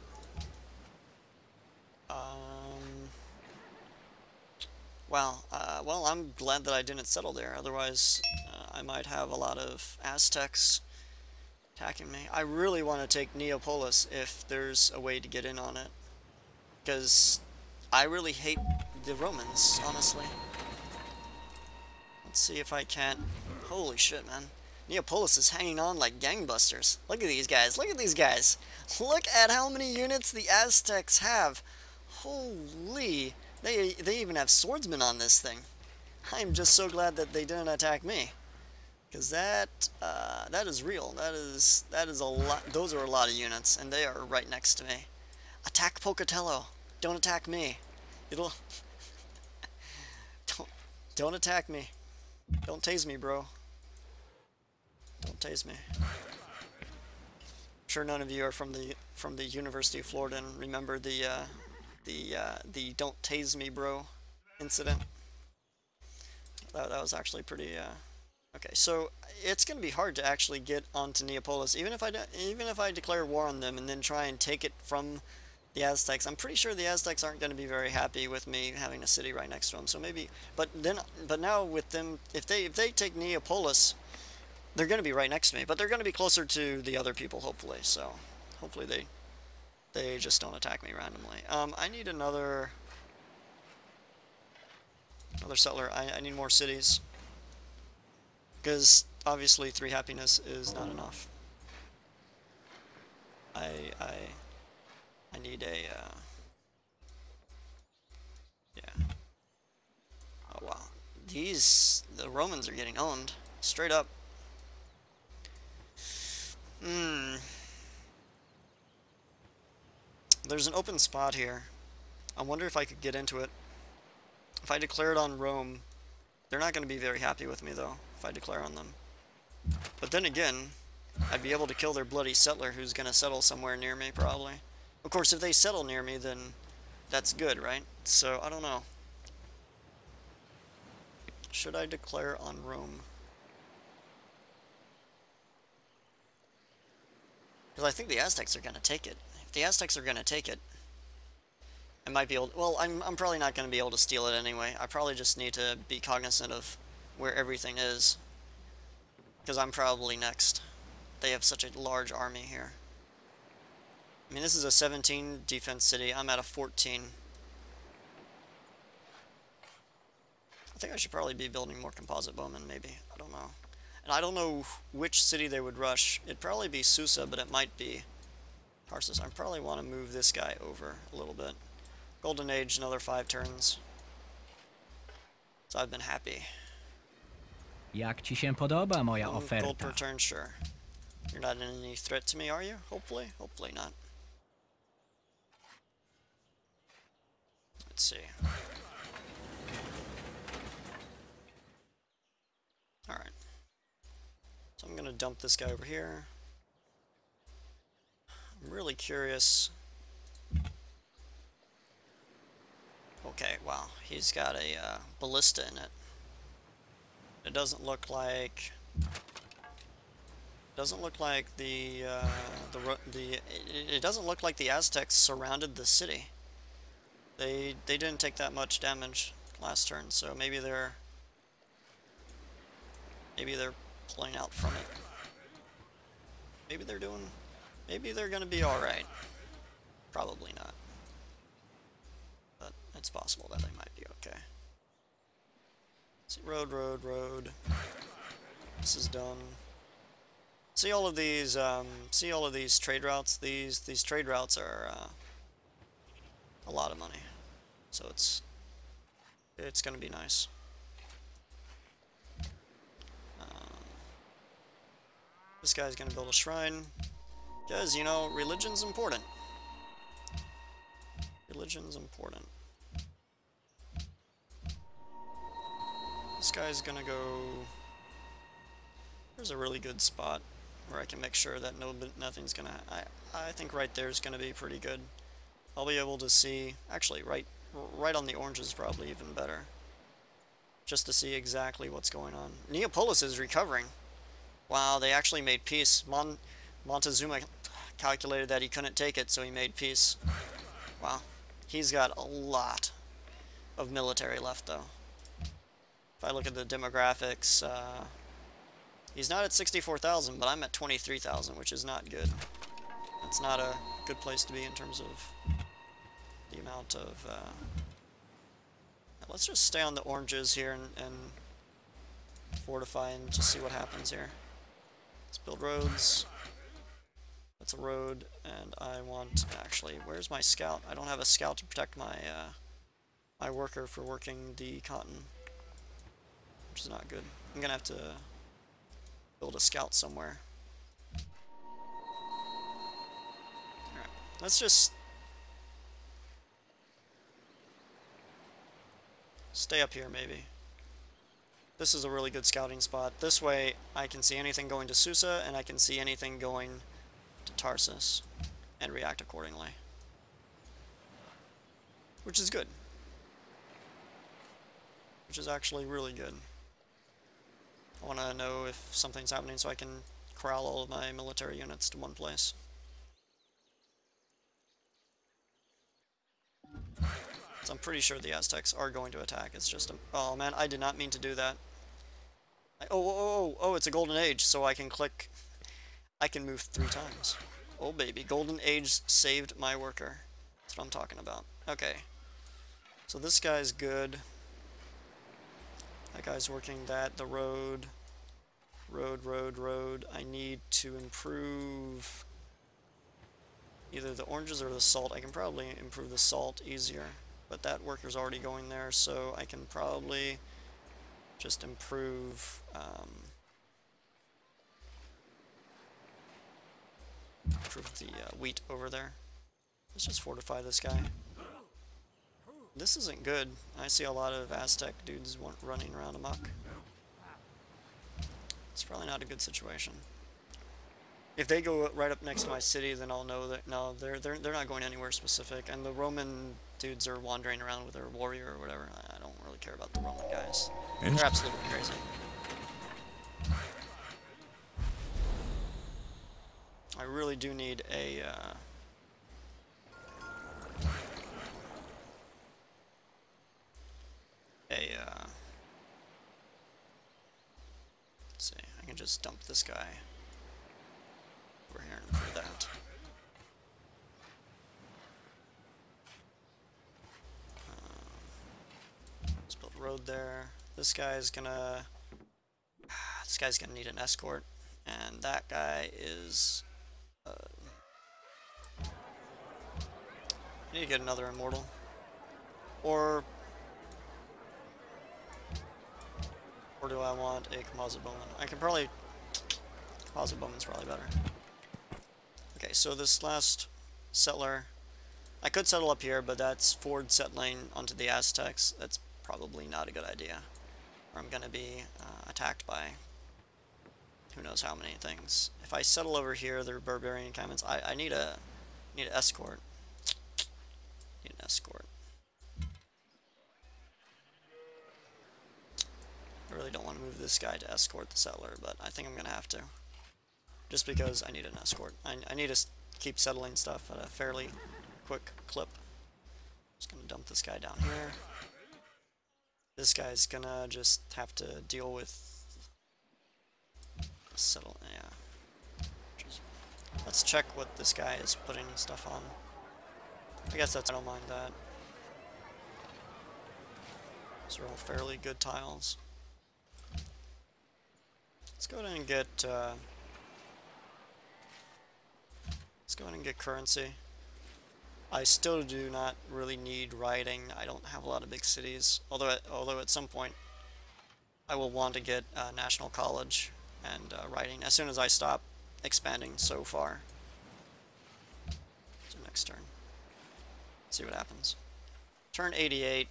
Well, I'm glad that I didn't settle there. Otherwise, I might have a lot of Aztecs attacking me. I really want to take Neapolis if there's a way to get in on it. Because I really hate the Romans, honestly. Let's see if I can't... Holy shit, man. Neapolis is hanging on like gangbusters. Look at these guys. Look at these guys. Look at how many units the Aztecs have. Holy... They even have swordsmen on this thing. I'm just so glad that they didn't attack me. Because that is real. That is a lot. Those are a lot of units, and they are right next to me. Attack Pocatello. Don't attack me. It'll... Don't attack me. Don't tase me, bro. Don't tase me. I'm sure none of you are from the University of Florida and remember the don't tase me, bro incident. That was actually pretty. Okay, so it's gonna be hard to actually get onto Neapolis, even if I declare war on them and then try and take it from the Aztecs. I'm pretty sure the Aztecs aren't going to be very happy with me having a city right next to them. So maybe, but now with them, if they take Neapolis, they're going to be right next to me. But they're going to be closer to the other people, hopefully. So hopefully they just don't attack me randomly. I need another settler. I need more cities, because obviously 3 happiness is not enough. I need a, yeah. Oh wow. The Romans are getting owned. Straight up. There's an open spot here. I wonder if I could get into it. If I declare it on Rome, they're not going to be very happy with me though, if I declare on them. But then again, I'd be able to kill their bloody settler who's going to settle somewhere near me, probably. Of course, if they settle near me, then that's good, right? So, I don't know. Should I declare on Rome? Because I think the Aztecs are going to take it. If the Aztecs are going to take it, I might be able to, well, I'm probably not going to be able to steal it anyway. I probably just need to be cognizant of where everything is. Because I'm probably next. They have such a large army here. I mean, this is a 17 defense city. I'm at a 14. I think I should probably be building more composite bowmen, maybe. I don't know. And I don't know which city they would rush. It'd probably be Susa, but it might be Tarsus. I probably want to move this guy over a little bit. Golden Age, another 5 turns. So I've been happy. Jak ci się podoba moja 1 gold per oferta? turn, sure. You're not any threat to me, are you? Hopefully? Hopefully not. Let's see. Alright. So I'm gonna dump this guy over here. I'm really curious. Okay, wow. He's got a ballista in it. It doesn't look like... Doesn't look like it doesn't look like the Aztecs surrounded the city. They didn't take that much damage last turn, so maybe they're pulling out from it. Maybe they're gonna be all right. Probably not, but it's possible that they might be okay. See, road. This is done. See all of these trade routes. These trade routes are a lot of money, so it's gonna be nice. This guy's gonna build a shrine, because, you know, religion's important. Religion's important. This guy's gonna go... There's a really good spot where I can make sure that nothing's gonna... I think right there is gonna be pretty good. I'll be able to see... Actually, right on the orange is probably even better. Just to see exactly what's going on. Neapolis is recovering. Wow, they actually made peace. Montezuma calculated that he couldn't take it, so he made peace. Wow. He's got a lot of military left, though. If I look at the demographics, he's not at 64,000, but I'm at 23,000, which is not good. That's not a good place to be in terms of the amount of... Let's just stay on the oranges here and fortify and just see what happens here. Let's build roads. That's a road, and I want... Actually, where's my scout? I don't have a scout to protect my my worker for working the cotton, which is not good. I'm gonna have to build a scout somewhere. Alright, let's just stay up here, maybe. This is a really good scouting spot. This way, I can see anything going to Susa, and I can see anything going to Tarsus, and react accordingly. Which is good. Which is actually really good. I want to know if something's happening so I can corral all of my military units to one place. So I'm pretty sure the Aztecs are going to attack. It's just a... Oh man, I did not mean to do that. Oh, it's a golden age, so I can click... I can move 3 times. Oh baby, golden age saved my worker. That's what I'm talking about. Okay. So this guy's good. That guy's working that. The road. Road. I need to improve either the oranges or the salt. I can probably improve the salt easier. But that worker's already going there, so I can probably just improve the wheat over there. Let's just fortify this guy. This isn't good. I see a lot of Aztec dudes running around amok. It's probably not a good situation. If they go right up next to my city, then I'll know that no, they're not going anywhere specific. And the Roman dudes are wandering around with their warrior or whatever. I don't really care about the Roman guys. They're absolutely crazy. I really do need a let's see, I can just dump this guy over here and improve that. road there. This guy's gonna need an escort, and that guy is. I need to get another Immortal, or do I want a composite bowman? I can probably composite bowman's probably better. Okay, so this last settler, I could settle up here, but that's forward settling onto the Aztecs. That's probably not a good idea. Or I'm gonna be attacked by who knows how many things. If I settle over here, they're barbarian encampments. I need an escort. Need an escort. I really don't want to move this guy to escort the settler, but I think I'm gonna have to. Just because I need an escort. I need to keep settling stuff at a fairly quick clip. Just gonna dump this guy down here. This guy's gonna just have to deal with settle. Yeah. Let's check what this guy is putting stuff on. I guess that's. I don't mind that. These are all fairly good tiles. Let's go ahead and get. Let's go ahead and get currency. I still do not really need writing. I don't have a lot of big cities. Although at some point, I will want to get National College and writing as soon as I stop expanding so far. So next turn. Let's see what happens. Turn 88.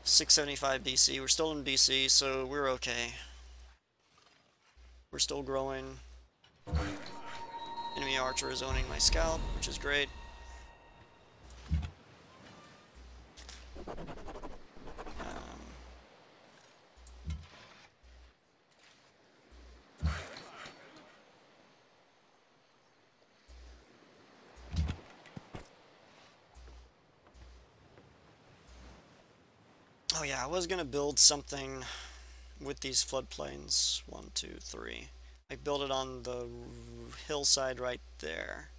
675 BC. We're still in BC, so we're okay. We're still growing. Enemy archer is owning my scalp, which is great. Oh yeah, I was gonna build something with these floodplains. 1, 2, 3. I built it on the hillside right there.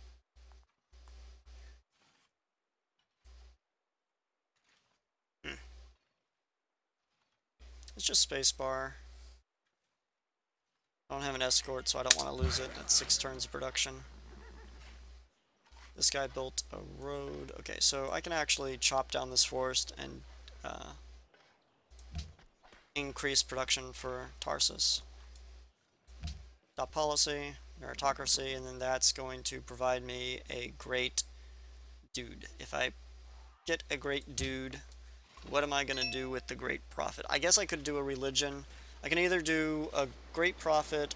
It's just spacebar. I don't have an escort, so I don't want to lose it. That's 6 turns of production. This guy built a road. Okay, so I can actually chop down this forest and increase production for Tarsus. Stop policy, meritocracy, and then that's going to provide me a great dude. If I get a great dude, what am I going to do with the great prophet? I guess I could do a religion. I can either do a great prophet,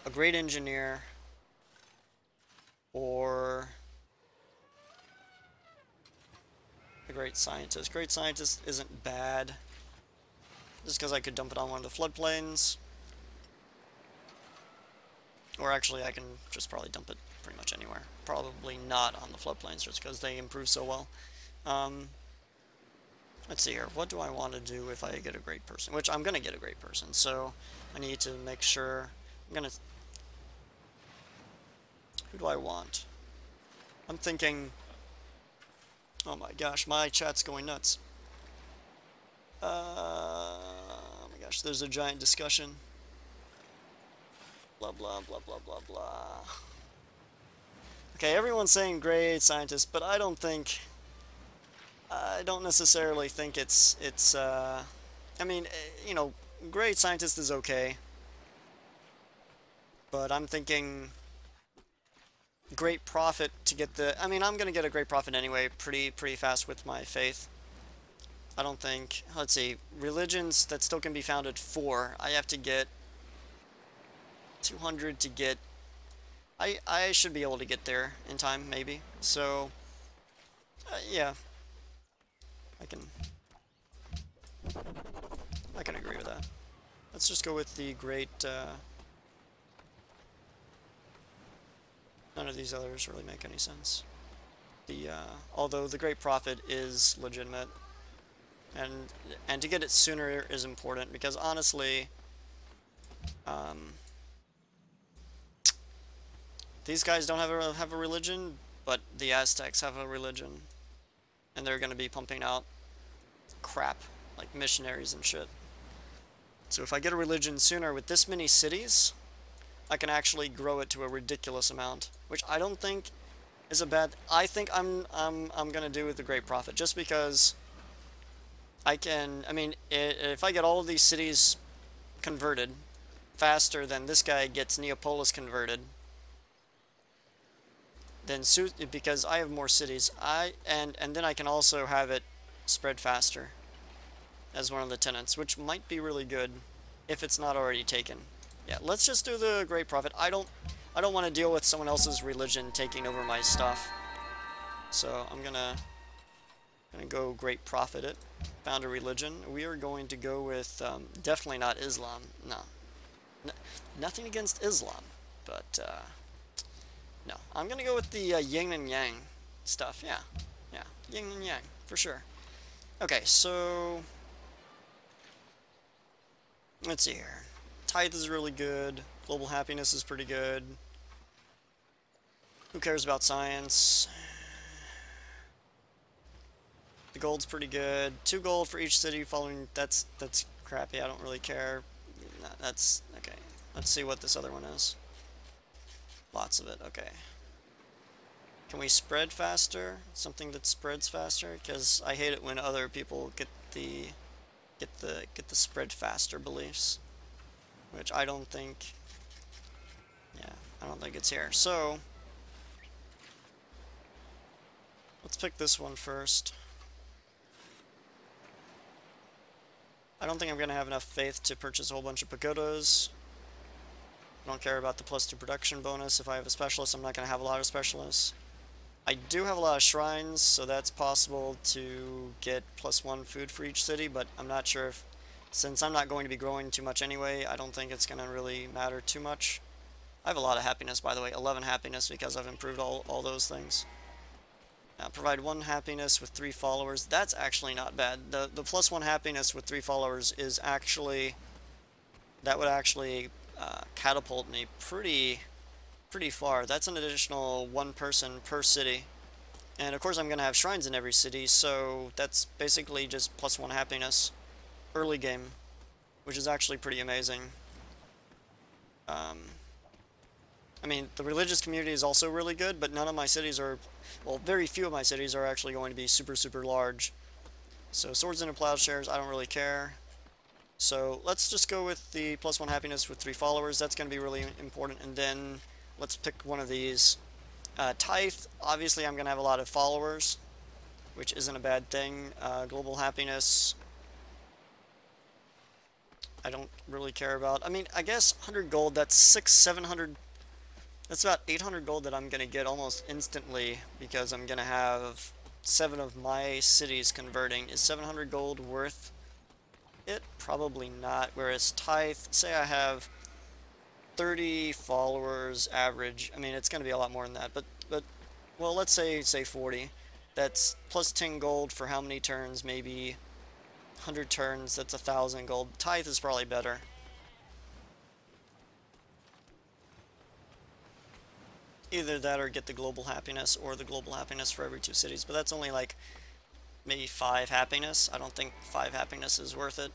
a great engineer, or a great scientist. Great scientist isn't bad, just because I could dump it on one of the floodplains. Or actually, I can just probably dump it pretty much anywhere. Probably not on the floodplains, just because they improve so well. Let's see here. What do I want to do if I get a great person? Which I'm going to get a great person, so I need to make sure. I'm going to... Who do I want? I'm thinking... Oh my gosh, my chat's going nuts. Oh my gosh, there's a giant discussion. Blah, blah, blah, blah, blah, blah. Okay, everyone's saying great scientist, but I don't necessarily think it's I mean, you know, great scientist is okay. But I'm thinking great prophet to get the... I mean, I'm going to get a great prophet anyway, pretty fast with my faith. I don't think... Let's see, religions that still can be founded 4. I have to get 200 to get... I should be able to get there in time, maybe. So, yeah. I can agree with that. Let's just go with the great... None of these others really make any sense. Although the great prophet is legitimate, and to get it sooner is important, because honestly, these guys don't have a religion, but the Aztecs have a religion, and they're going to be pumping out crap, like missionaries and shit. So if I get a religion sooner with this many cities, I can actually grow it to a ridiculous amount, which I don't think is a bad. I think I'm gonna do with the Great Prophet, just because I can. I mean, if I get all of these cities converted faster than this guy gets Neapolis converted, then because I have more cities, and then I can also have it spread faster as one of the tenants, which might be really good if it's not already taken. Yeah, let's just do the Great Prophet. I don't want to deal with someone else's religion taking over my stuff. So I'm gonna go Great Prophet it. Found a religion. We are going to go with definitely not Islam. No, nothing against Islam, but no. I'm gonna go with the yin and yang stuff. Yeah, yeah, yin and yang for sure. Okay, so let's see here. Tithe is really good. Global happiness is pretty good. Who cares about science? The gold's pretty good. 2 gold for each city following. That's crappy. I don't really care. That's okay. Let's see what this other one is. Lots of it. Okay. Can we spread faster? Something that spreads faster? Because I hate it when other people get the spread faster beliefs, which I don't think. Yeah, I don't think it's here. So let's pick this one first. I don't think I'm going to have enough faith to purchase a whole bunch of pagodas. I don't care about the +2 production bonus. If I have a specialist, I'm not going to have a lot of specialists. I do have a lot of shrines, so that's possible to get +1 food for each city, but I'm not sure if, since I'm not going to be growing too much anyway, I don't think it's going to really matter too much. I have a lot of happiness, by the way, 11 happiness, because I've improved all those things. Now, provide 1 happiness with 3 followers. That's actually not bad. The +1 happiness with 3 followers is actually, that would actually catapult me pretty far. That's an additional 1 person per city. And of course I'm going to have shrines in every city, so that's basically just +1 happiness early game, which is actually pretty amazing. I mean, the religious community is also really good, but none of my cities are, well, very few of my cities are actually going to be super large. So swords into plowshares, I don't really care. So let's just go with the +1 happiness with 3 followers. That's going to be really important. And then let's pick one of these. Tithe, obviously I'm going to have a lot of followers, which isn't a bad thing. Global happiness, I don't really care about. I mean, I guess 100 gold, that's 700. That's about 800 gold that I'm going to get almost instantly, because I'm going to have 7 of my cities converting. Is 700 gold worth it? Probably not. Whereas Tithe, say I have 30 followers average. I mean, it's going to be a lot more than that, but well, let's say 40. That's +10 gold for how many turns? Maybe 100 turns. That's 1,000 gold. Tithe is probably better. Either that or get the global happiness, or the global happiness for every 2 cities, but that's only like maybe 5 happiness. I don't think 5 happiness is worth it.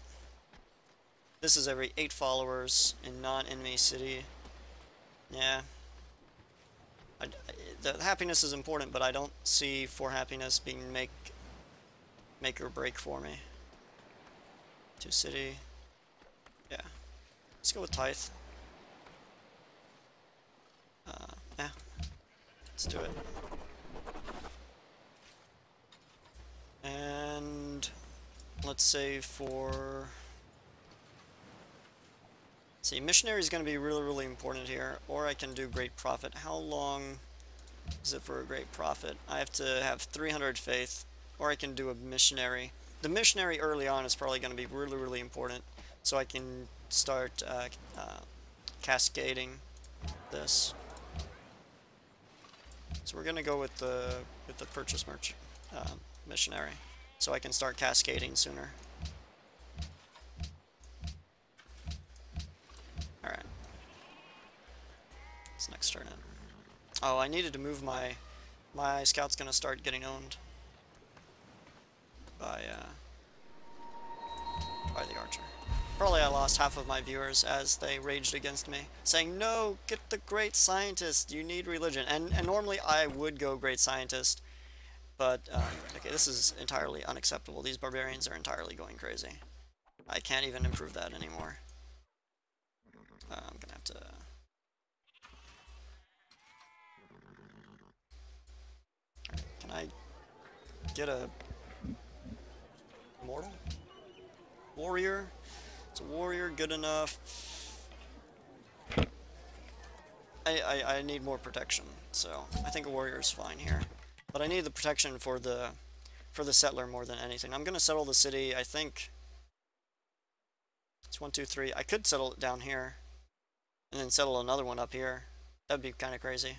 This is every 8 followers in non-enemy city. Yeah. The happiness is important, but I don't see 4 happiness being make or break for me. 2 city. Yeah. Let's go with Tithe. Yeah. Let's do it. And let's say for... Let's see, missionary is going to be really important here, or I can do Great Prophet. How long is it for a Great Prophet? I have to have 300 faith, or I can do a missionary. The missionary early on is probably going to be really important, so I can start cascading this. So we're going to go with the purchase missionary, so I can start cascading sooner. Alright. It's next turn in. Oh, I needed to move my scout's going to start getting owned by by the archer. Probably I lost half of my viewers as they raged against me, saying, no, get the great scientist, you need religion. And normally I would go great scientist, but, okay, this is entirely unacceptable. These barbarians are entirely going crazy. I can't even improve that anymore. I'm gonna have to... Alright, can I get a... Immortal? Warrior? Is a warrior good enough? I need more protection, so I think a warrior is fine here. But I need the protection for the settler more than anything. I'm gonna settle the city, I think... It's 1, 2, 3. I could settle it down here. And then settle another one up here. That'd be kind of crazy.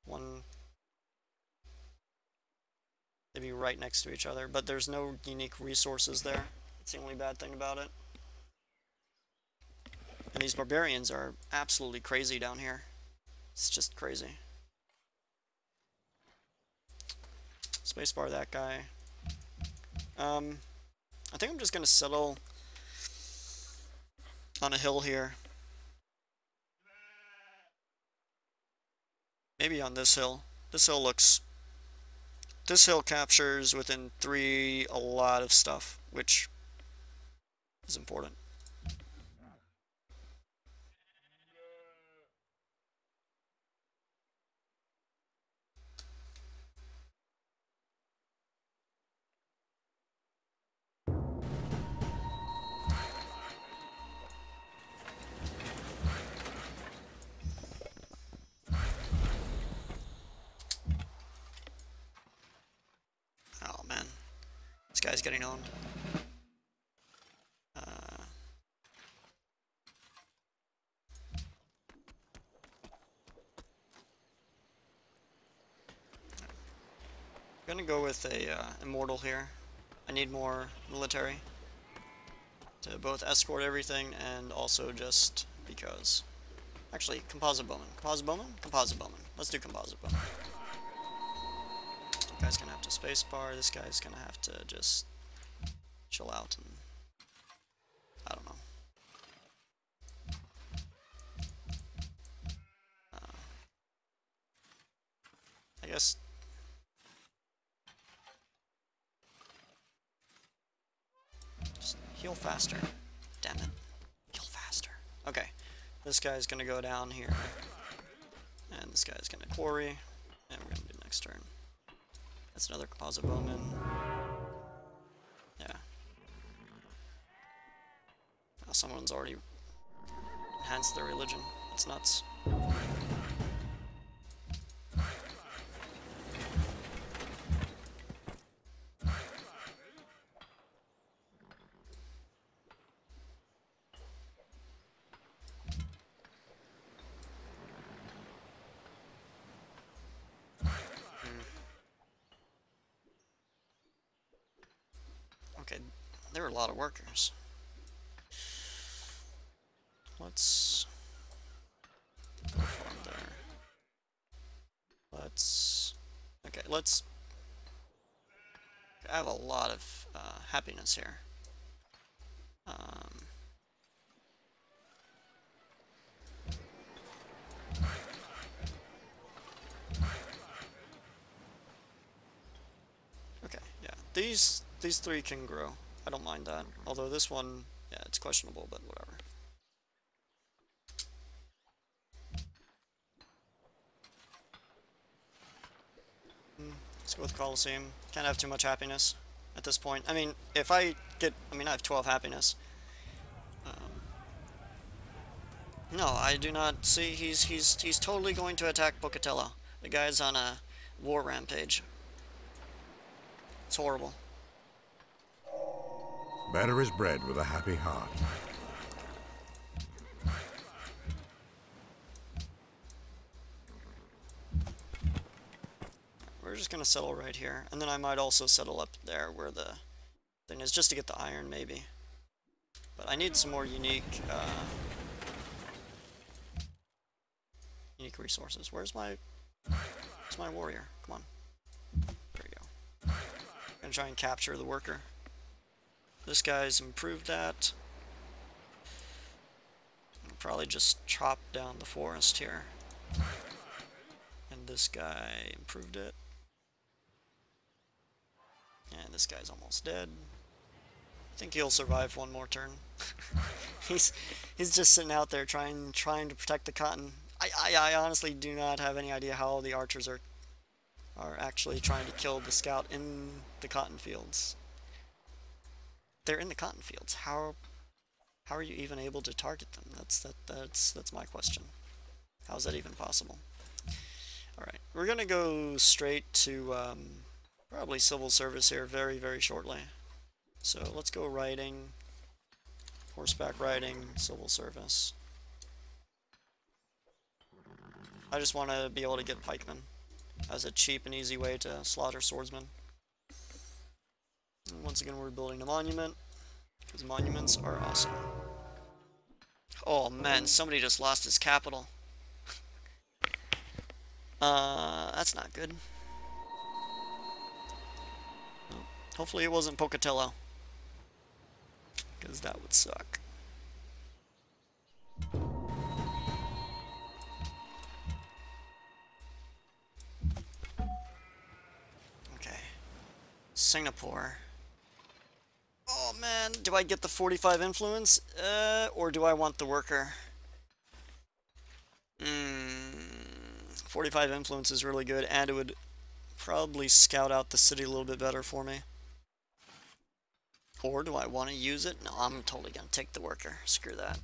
One... They'd be right next to each other, but there's no unique resources there. That's the only bad thing about it. And these barbarians are absolutely crazy down here. It's just crazy. Spacebar that guy. I think I'm just gonna settle on a hill here. Maybe on this hill. This hill looks... This hill captures within 3 a lot of stuff, which is important. Oh man, this guy's getting owned. I'm gonna go with a Immortal here. I need more military to both escort everything and also just because. Actually, Composite Bowman. Composite Bowman? Composite Bowman. Let's do Composite Bowman. This guy's gonna have to spacebar. This guy's gonna have to just chill out and... I don't know. I guess... Just heal faster. Damn it. Heal faster. Okay. This guy's gonna go down here. And this guy's gonna quarry. And we're gonna do next turn. That's another Composite Bowman. Yeah. Oh, someone's already enhanced their religion. It's nuts. Okay, there are a lot of workers. Let's go farm there. Let's... I have a lot of happiness here. Okay, yeah. These 3 can grow. I don't mind that. Although this one, yeah, it's questionable, but whatever. Let's go with Colosseum. Can't have too much happiness at this point. I mean, if I get... I mean, I have 12 happiness. No, I do not see... He's totally going to attack Pocatello. The guy's on a war rampage. It's horrible. Better is bread with a happy heart. We're just gonna settle right here, and then I might also settle up there where the thing is, just to get the iron, maybe. But I need some more unique resources. Where's my warrior? Come on. There we go. I'm gonna try and capture the worker. This guy's improved that. I'll probably just chop down the forest here. And this guy improved it. And this guy's almost dead. I think he'll survive one more turn. he's just sitting out there trying to protect the cotton. I honestly do not have any idea how the archers are actually trying to kill the scout in the cotton fields. They're in the cotton fields. How are you even able to target them? That's my question. How is that even possible? All right, we're gonna go straight to probably civil service here very, very shortly. So let's go riding, horseback riding, civil service. I just want to be able to get pikemen as a cheap and easy way to slaughter swordsmen. And once again, we're building a monument, because monuments are awesome. Oh man, somebody just lost his capital. That's not good. Well, hopefully it wasn't Pocatello, because that would suck. Okay. Singapore. Oh man, do I get the 45 influence? Or do I want the worker? 45 influence is really good, and it would probably scout out the city a little bit better for me. Or do I want to use it? No, I'm totally gonna take the worker. Screw that.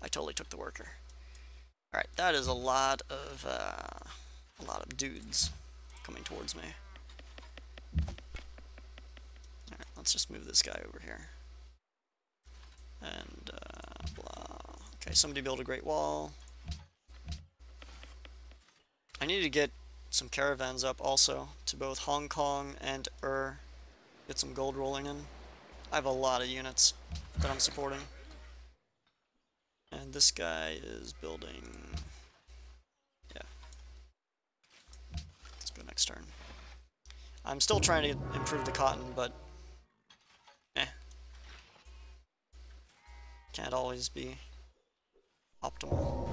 I totally took the worker. Alright, that is a lot of dudes coming towards me. Alright, let's just move this guy over here. And, blah. Okay, somebody build a great wall. I need to get some caravans up also to both Hong Kong and get some gold rolling in. I have a lot of units that I'm supporting. And this guy is building... yeah. Let's go next turn. I'm still trying to improve the cotton, but... can't always be optimal.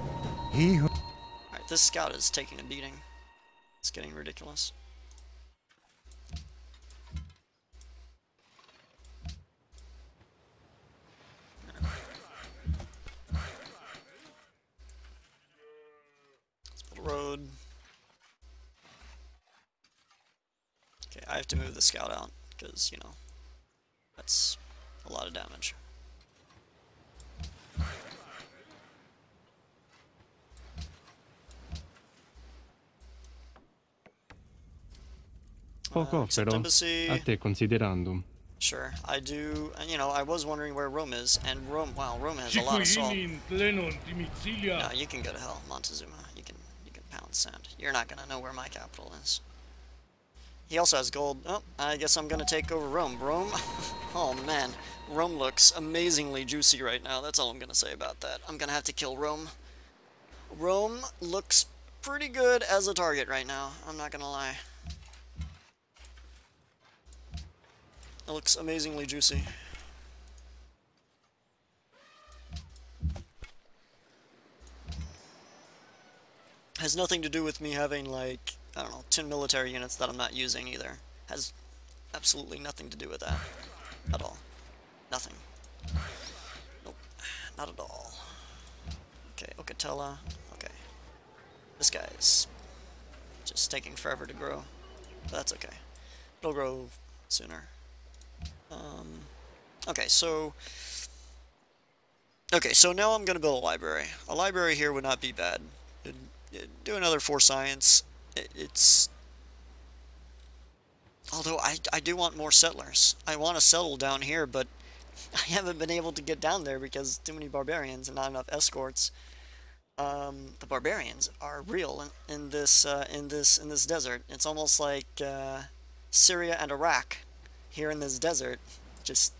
Alright, this scout is taking a beating. It's getting ridiculous. Let's build a road. Okay, I have to move the scout out, because, you know, that's a lot of damage. Poco, però, embassy. a te considerando. Sure, I do. And, you know, I was wondering where Rome is, and Rome. Wow, Rome has a lot of salt. No, you can go to hell, Montezuma. You can pound sand. You're not gonna know where my capital is. He also has gold. Oh, I guess I'm gonna take over Rome. Rome. Oh man, Rome looks amazingly juicy right now. That's all I'm gonna say about that. I'm gonna have to kill Rome. Rome looks pretty good as a target right now. I'm not gonna lie. It looks amazingly juicy. Has nothing to do with me having, like, I don't know, 10 military units that I'm not using either. Has absolutely nothing to do with that. At all. Nothing. Nope. Not at all. Okay, Ocatella. Okay. This guy's just taking forever to grow. But that's okay. It'll grow sooner. Okay, so now I'm gonna build a library. A library here would not be bad. Do another 4 science. Although I do want more settlers. I want to settle down here, but I haven't been able to get down there because too many barbarians and not enough escorts. The barbarians are real in this desert. It's almost like Syria and Iraq here in this desert. It's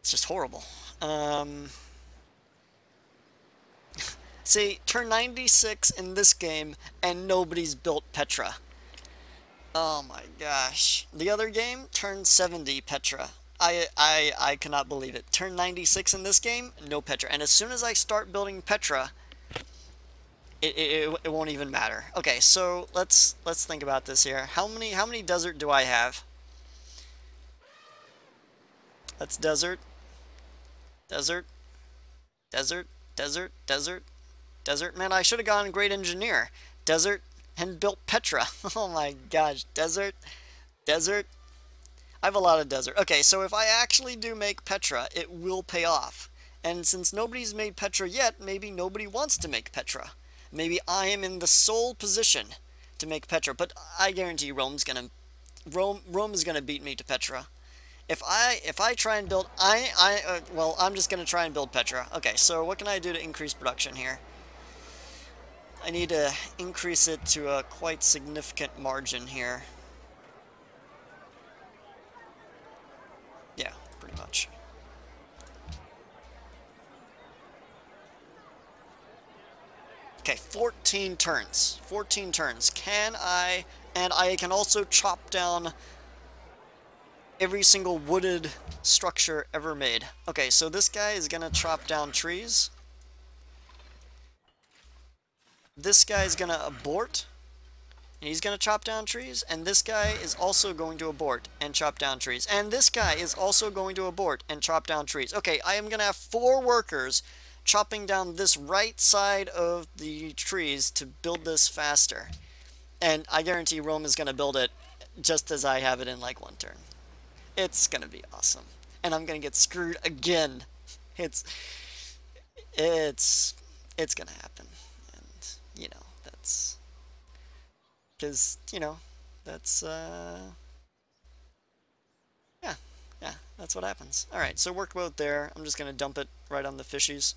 just horrible. See, turn 96 in this game, and nobody's built Petra. Oh my gosh. The other game, turn 70 Petra. I cannot believe it. Turn 96 in this game, no Petra. And as soon as I start building Petra, it won't even matter. Okay, so let's think about this here. How many desert do I have? That's desert. Desert. Desert. Desert. Desert. Desert. Man, I should have gone great engineer. Desert and built Petra. Oh my gosh. Desert. Desert. I have a lot of desert. Okay, so if I actually do make Petra, it will pay off. And since nobody's made Petra yet, maybe nobody wants to make Petra. Maybe I am in the sole position to make Petra, but I guarantee Rome is gonna beat me to Petra. If I try and build, well, I'm just gonna try and build Petra. Okay, so what can I do to increase production here? I need to increase it to a quite significant margin here. Yeah, pretty much. Okay, 14 turns. 14 turns. And I can also chop down every single wooded structure ever made. Okay, so this guy is gonna chop down trees. This guy is gonna abort. And he's gonna chop down trees. And this guy is also going to abort and chop down trees. And this guy is also going to abort and chop down trees. Okay, I am gonna have 4 workers chopping down this right side of the trees to build this faster. And I guarantee Rome is gonna build it just as I have it in like 1 turn. It's gonna be awesome. And I'm gonna get screwed again. It's gonna happen. And, you know, that's... Because, you know, that's, yeah, that's what happens. Alright, so workboat there. I'm just gonna dump it right on the fishies.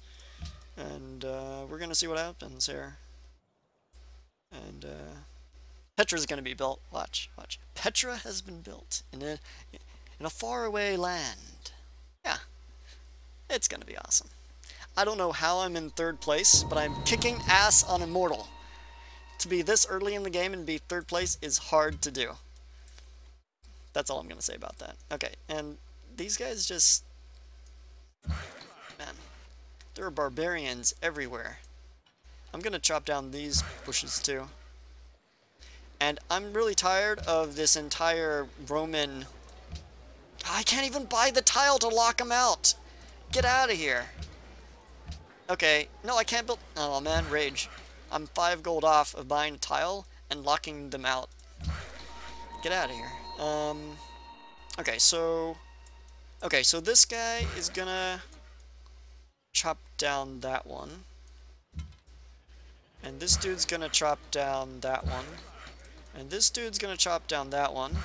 And, we're gonna see what happens here. And, Petra's gonna be built. Watch, watch. Petra has been built in a faraway land. Yeah. It's gonna be awesome. I don't know how I'm in 3rd place, but I'm kicking ass on Immortal. To be this early in the game and be 3rd place is hard to do. That's all I'm gonna say about that. Okay, and these guys just... Man. There are barbarians everywhere. I'm gonna chop down these bushes too. And I'm really tired of this entire Roman... I can't even buy the tile to lock them out! Get out of here! Okay, no, I can't build... Oh man, rage. I'm 5 gold off of buying a tile and locking them out. Get out of here. Okay, so this guy is gonna chop down that one. And this dude's gonna chop down that one. And this dude's gonna chop down that one.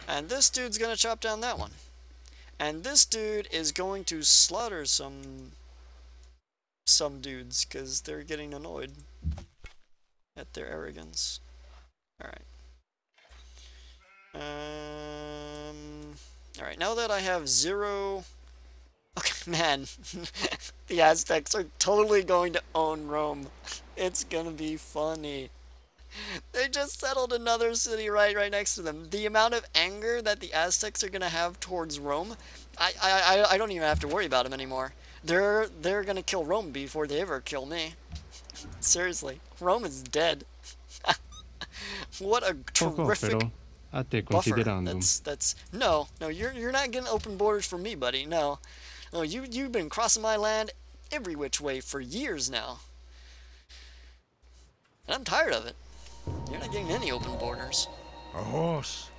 And this dude's gonna chop down that one. And this dude is going to slaughter some dudes because they're getting annoyed at their arrogance. Alright. Alright, now that I have 0... Okay, man. The Aztecs are totally going to own Rome. It's gonna be funny. They just settled another city right next to them. The amount of anger that the Aztecs are gonna have towards Rome, I don't even have to worry about them anymore. They're gonna kill Rome before they ever kill me. Seriously, Rome is dead. What a terrific Però a te buffer. considerando. That's no, you're not getting open borders for me, buddy. No, you've been crossing my land every which way for years now, and I'm tired of it. You're not getting any open borders. A horse.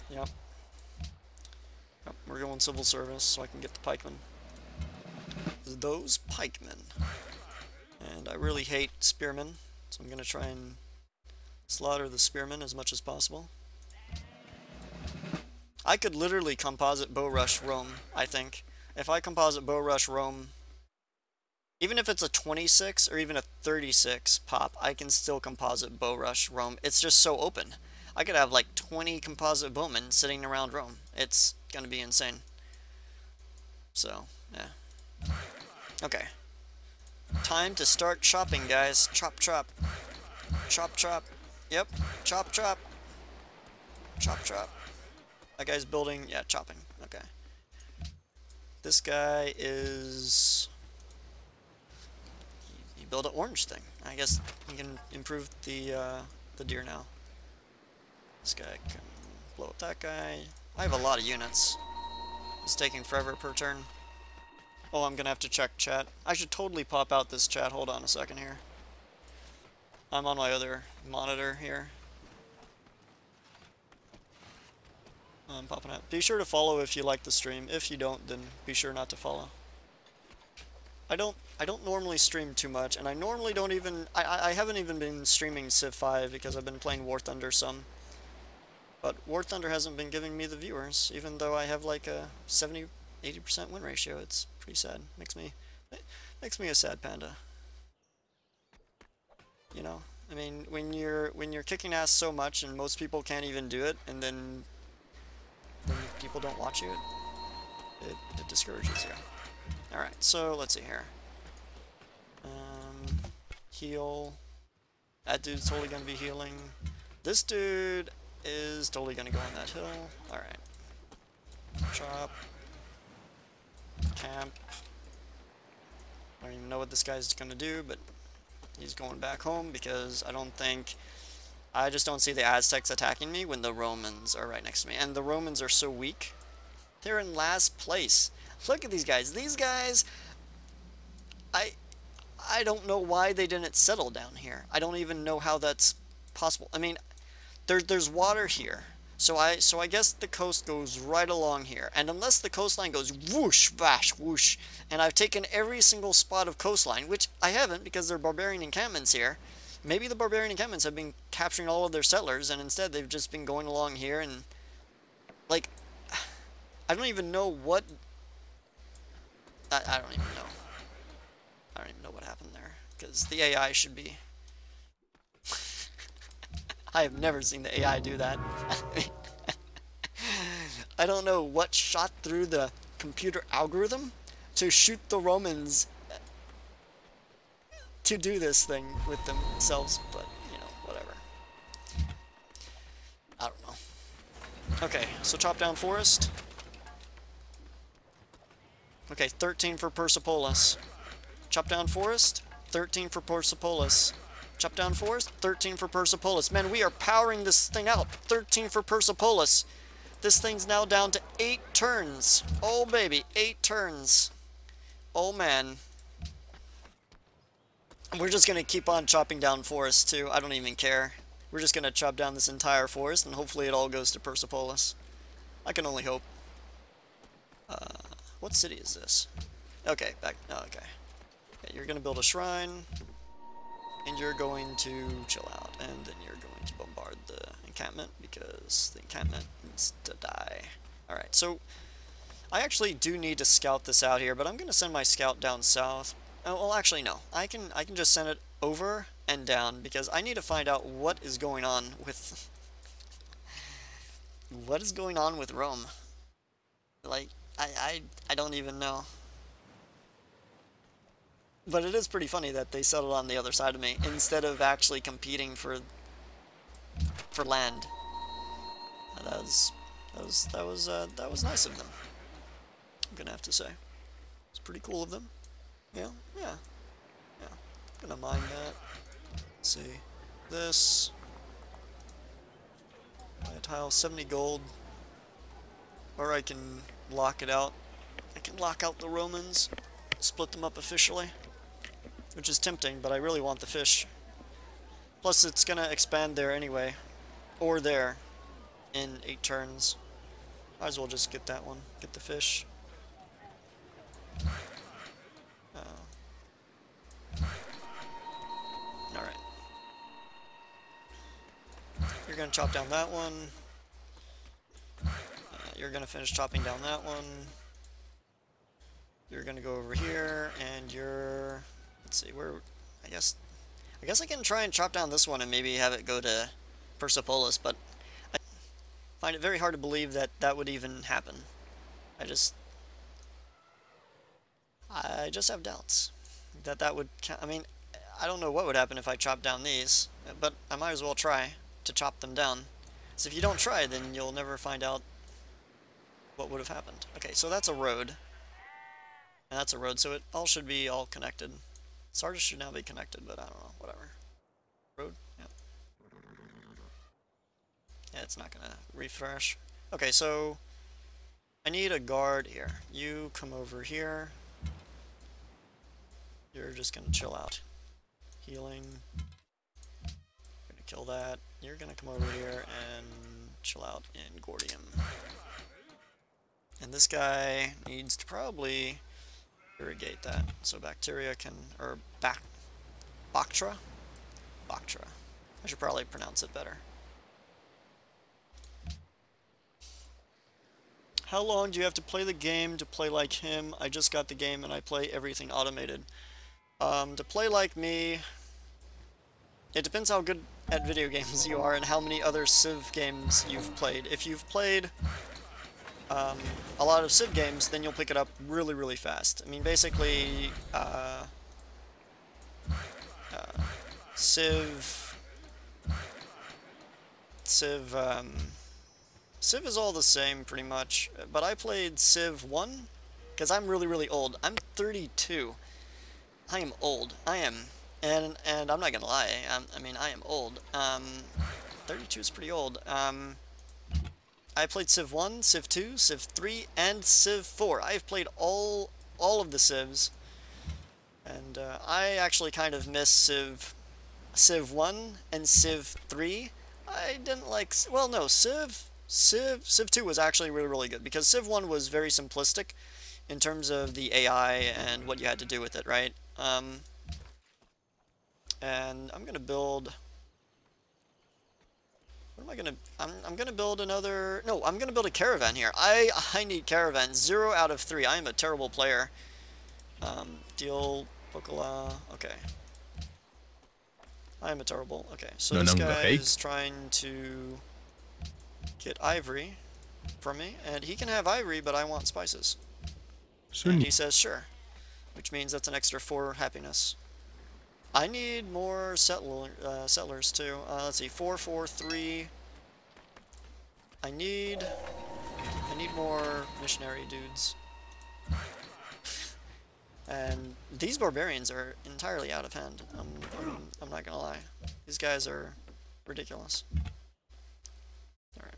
Yep. We're going civil service so I can get the pikemen. Those pikemen. And I really hate spearmen, so I'm gonna try and slaughter the spearmen as much as possible. I could literally composite bow rush Rome, I think. If I composite bow rush Rome, even if it's a 26 or even a 36 pop, I can still composite bow rush Rome. It's just so open. I could have like 20 composite bowmen sitting around Rome. It's gonna be insane. So, yeah. Okay. Time to start chopping, guys. Chop, chop. Chop, chop. Yep. Chop, chop. Chop, chop. That guy's building, yeah, chopping. Okay. This guy is... He built an orange thing. I guess he can improve the deer now. This guy can blow up that guy. I have a lot of units. It's taking forever per turn. Oh, I'm gonna have to check chat. I should totally pop out this chat. Hold on a second here. I'm on my other monitor here. I'm popping out. Be sure to follow if you like the stream. If you don't, then be sure not to follow. I don't normally stream too much, and I normally don't even... I haven't even been streaming Civ 5 because I've been playing War Thunder some. But War Thunder hasn't been giving me the viewers, even though I have like a 70-80% win ratio. It's pretty sad. Makes me a sad panda. You know, I mean, when you're kicking ass so much and most people can't even do it, and then people don't watch you, it discourages you. All right, so let's see here. Heal. That dude's totally gonna be healing. This dude is totally gonna go on that hill. All right. Chop. Camp. I don't even know what this guy's gonna do, but he's going back home because I just don't see the Aztecs attacking me when the Romans are right next to me. And the Romans are so weak. They're in last place. Look at these guys. These guys, I don't know why they didn't settle down here. I don't even know how that's possible. I mean, there's water here. So I guess the coast goes right along here. And unless the coastline goes whoosh, bash, whoosh, and I've taken every single spot of coastline, which I haven't because there are barbarian encampments here. Maybe the barbarian encampments have been capturing all of their settlers, and instead they've just been going along here and, like, I don't even know what... I don't even know. I don't even know what happened there, because the AI should be... I have never seen the AI do that. I don't know what shot through the computer algorithm to shoot the Romans to do this thing with themselves, but, you know, whatever. I don't know. Okay, so chop down forest. Okay, 13 for Persepolis. Chop down forest, 13 for Persepolis. Chop down forest, 13 for Persepolis. Man, we are powering this thing out. 13 for Persepolis. This thing's now down to 8 turns. Oh, baby, 8 turns. Oh, man. We're just going to keep on chopping down forests, too. I don't even care. We're just going to chop down this entire forest, and hopefully it all goes to Persepolis. I can only hope. What city is this? Okay, back... Oh, okay. Okay, you're going to build a shrine, and you're going to chill out, and then you're going to bombard the encampment, because the encampment needs to die. Alright, so... I actually do need to scout this out here, but I'm going to send my scout down south. Oh, well, actually, no. I can just send it over and down, because I need to find out what is going on with... what is going on with Rome? Like, I don't even know. But it is pretty funny that they settled on the other side of me, instead of actually competing for land. That was nice of them, I'm gonna have to say. It's pretty cool of them. Yeah. Gonna mine that. Let's see. This. Buy a tile, 70 gold. Or I can lock it out. I can lock out the Romans, split them up officially. Which is tempting, but I really want the fish. Plus it's gonna expand there anyway. Or there. In 8 turns. Might as well just get that one. Get the fish. Alright. You're gonna chop down that one. You're gonna finish chopping down that one. You're gonna go over here, and you're... Let's see, where... I guess I can try and chop down this one and maybe have it go to Persepolis, but I find it very hard to believe that that would even happen. I just have doubts that would... I mean, I don't know what would happen if I chop down these, but I might as well try to chop them down. So if you don't try, then you'll never find out what would have happened. Okay, so that's a road. And that's a road, so it all should be all connected. Sardis should now be connected, but I don't know, whatever. Road? Yeah. Yeah, it's not gonna refresh. Okay, so I need a guard here. You come over here. You're just gonna chill out. Healing. Gonna kill that. You're gonna come over here and chill out in Gordium. And this guy needs to probably irrigate that. So bacteria can, or Bactra? Bactra. I should probably pronounce it better. How long do you have to play the game to play like him? I just got the game and I play everything automated. To play like me, it depends how good at video games you are and how many other Civ games you've played. If you've played a lot of Civ games, then you'll pick it up really, really fast. I mean, basically, Civ is all the same, pretty much. But I played Civ 1, because I'm really, really old. I'm 32. I am old. I am. And I'm not gonna lie. I mean, I am old. 32 is pretty old. I played Civ 1, Civ 2, Civ 3, and Civ 4. I've played all of the Civs. And I actually kind of miss Civ 1 and Civ 3. I didn't like... Well, no, Civ 2 was actually really, really good. Because Civ 1 was very simplistic in terms of the AI and what you had to do with it, right? And I'm gonna build... What am I gonna... I'm gonna build another... No, I'm gonna build a caravan here. I need caravans. 0 out of 3. I am a terrible player. Deal... Pokola... Okay. I am a terrible... Okay, so this guy is trying to get ivory from me. And he can have ivory, but I want spices. And he says sure. Which means that's an extra 4 happiness. I need more settlers too. Let's see, 4, 4, 3. I need more missionary dudes. And these barbarians are entirely out of hand. I'm not gonna lie. These guys are ridiculous. Alright.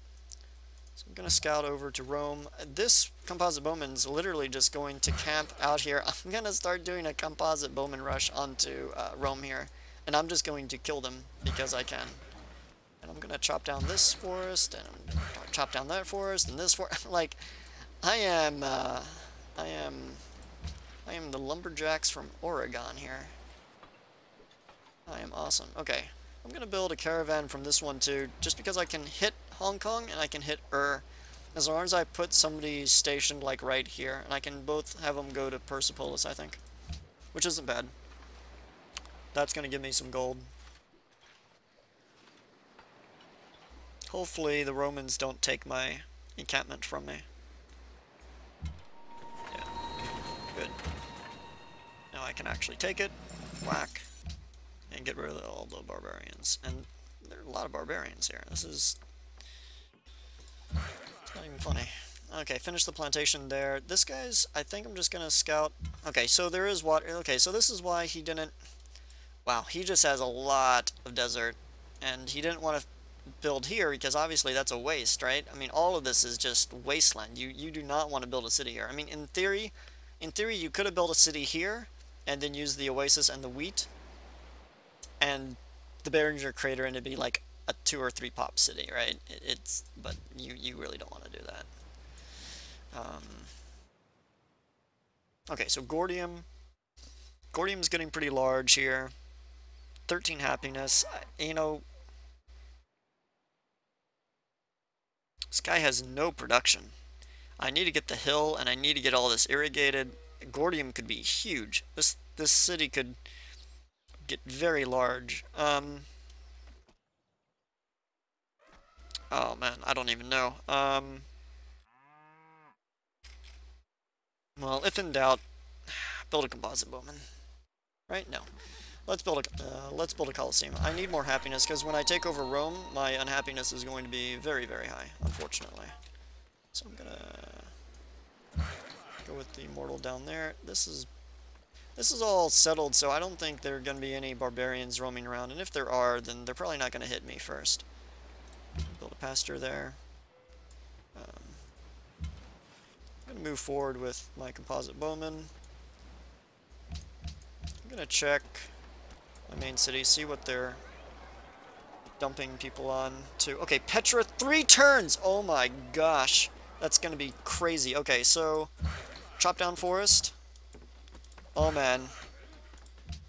So I'm gonna scout over to Rome. This composite bowman's literally just going to camp out here. I'm gonna start doing a composite bowman rush onto Rome here. And I'm just going to kill them because I can. And I'm gonna chop down this forest, and I'm gonna chop down that forest, and this forest. Like, I am the lumberjacks from Oregon here. I am awesome. Okay, I'm gonna build a caravan from this one too, just because I can hit Hong Kong and I can hit as long as I put somebody stationed like right here, and I can both have them go to Persepolis, I think, which isn't bad. That's gonna give me some gold. Hopefully the Romans don't take my encampment from me. Yeah, good. Now I can actually take it, whack, and get rid of all the barbarians. And there are a lot of barbarians here. This is... It's not even funny. Okay, finish the plantation there. This guy's... I think I'm just gonna scout... Okay, so there is water... Okay, so this is why he didn't... Wow, he just has a lot of desert. And he didn't want to build here because obviously that's a waste, right? I mean, all of this is just wasteland. You do not want to build a city here. I mean, in theory you could have built a city here and then use the oasis and the wheat and the Behringer crater, and it'd be like a 2 or 3 pop city, right? But you really don't want to do that. Okay, so Gordium's getting pretty large here. 13 happiness. You know, this guy has no production. I need to get the hill, and I need to get all this irrigated. Gordium could be huge. This city could get very large. Oh man, I don't even know. Well, if in doubt, build a composite bowman. Right? No. Let's build a Colosseum. I need more happiness because when I take over Rome, my unhappiness is going to be very, very high, unfortunately. So I'm gonna go with the Immortal down there. This is all settled, so I don't think there are gonna be any barbarians roaming around. And if there are, then they're probably not gonna hit me first. Build a pasture there. I'm gonna move forward with my composite bowmen. I'm gonna check my main city, see what they're dumping people on to. Okay, Petra, 3 turns! Oh my gosh. That's gonna be crazy. Okay, so chop down forest. Oh man.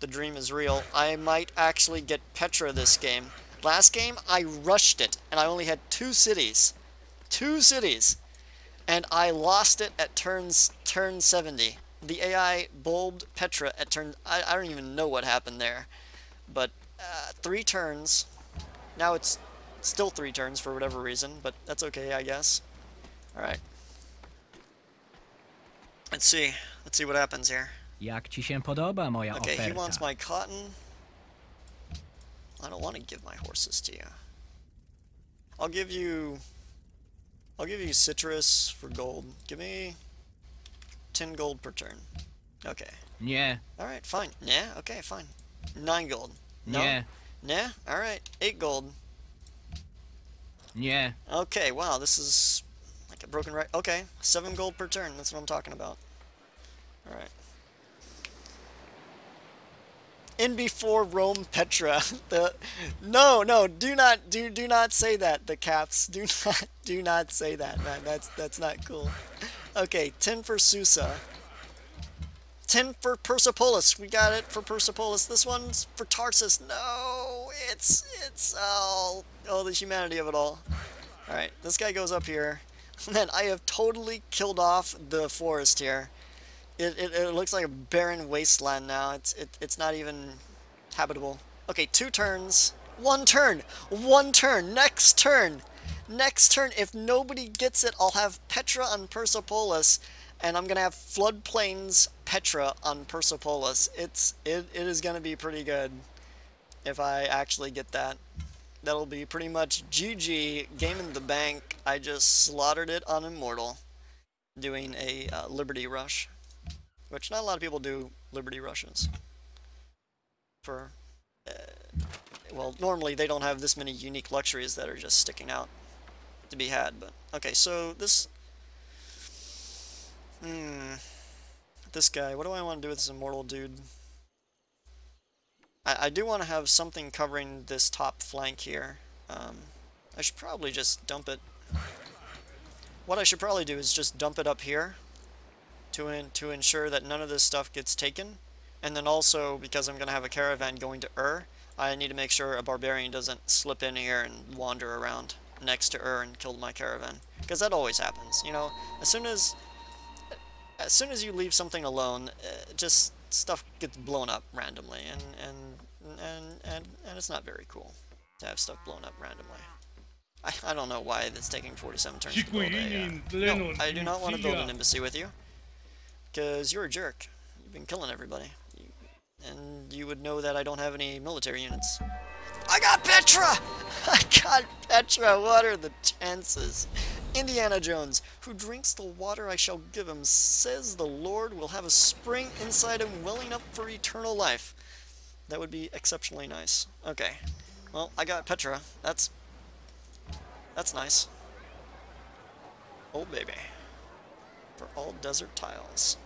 The dream is real. I might actually get Petra this game. Last game, I rushed it, and I only had 2 cities. 2 cities! And I lost it at turn 70. The AI bulbed Petra at turn... I don't even know what happened there. But 3 turns. Now it's still 3 turns for whatever reason, but that's okay, I guess. Alright. Let's see. Let's see what happens here. Jak ci się podoba moja Okay, he wants oferta? my cotton. I don't want to give my horses to you. I'll give you citrus for gold. Give me 10 gold per turn. Okay. Nie, Alright, fine. Yeah, okay, fine. 9 gold. No? nie, Yeah? Alright. 8 gold. nie. Okay, wow, this is like a broken right. Okay, 7 gold per turn. That's what I'm talking about. Alright. In before Rome Petra. No, do not say that. The caps do not say that, man. That's not cool. Okay, 10 for Susa. 10 for Persepolis. We got it for Persepolis. This one's for Tarsus. No, it's all the humanity of it all. All right, this guy goes up here. Man, I have totally killed off the forest here. It looks like a barren wasteland now. It's not even habitable. Okay, 2 turns. 1 turn. 1 turn. Next turn. Next turn. If nobody gets it, I'll have Petra on Persepolis, and I'm gonna have floodplains Petra on Persepolis. It is gonna be pretty good if I actually get that. That'll be pretty much GG, game in the bank. I just slaughtered it on Immortal, doing a Liberty Rush. Which not a lot of people do Liberty Rushes. For, well, normally they don't have this many unique luxuries that are just sticking out to be had. But okay, so this, this guy. What do I want to do with this Immortal dude? I do want to have something covering this top flank here. I should probably just dump it. What I should probably do is just dump it up here. To ensure that none of this stuff gets taken. And then also, because I'm going to have a caravan going to I need to make sure a barbarian doesn't slip in here and wander around next to and kill my caravan. Because that always happens, you know. As soon as you leave something alone, just stuff gets blown up randomly, and it's not very cool to have stuff blown up randomly. I don't know why it's taking 47 turns to build a... no, I do not want to build an embassy with you. Because you're a jerk. You've been killing everybody. And you would know that I don't have any military units. I got Petra! I got Petra! What are the chances? Indiana Jones, who drinks the water I shall give him, says the Lord will have a spring inside him welling up for eternal life. That would be exceptionally nice. Okay. Well, I got Petra. That's nice. Oh, baby. For all desert tiles.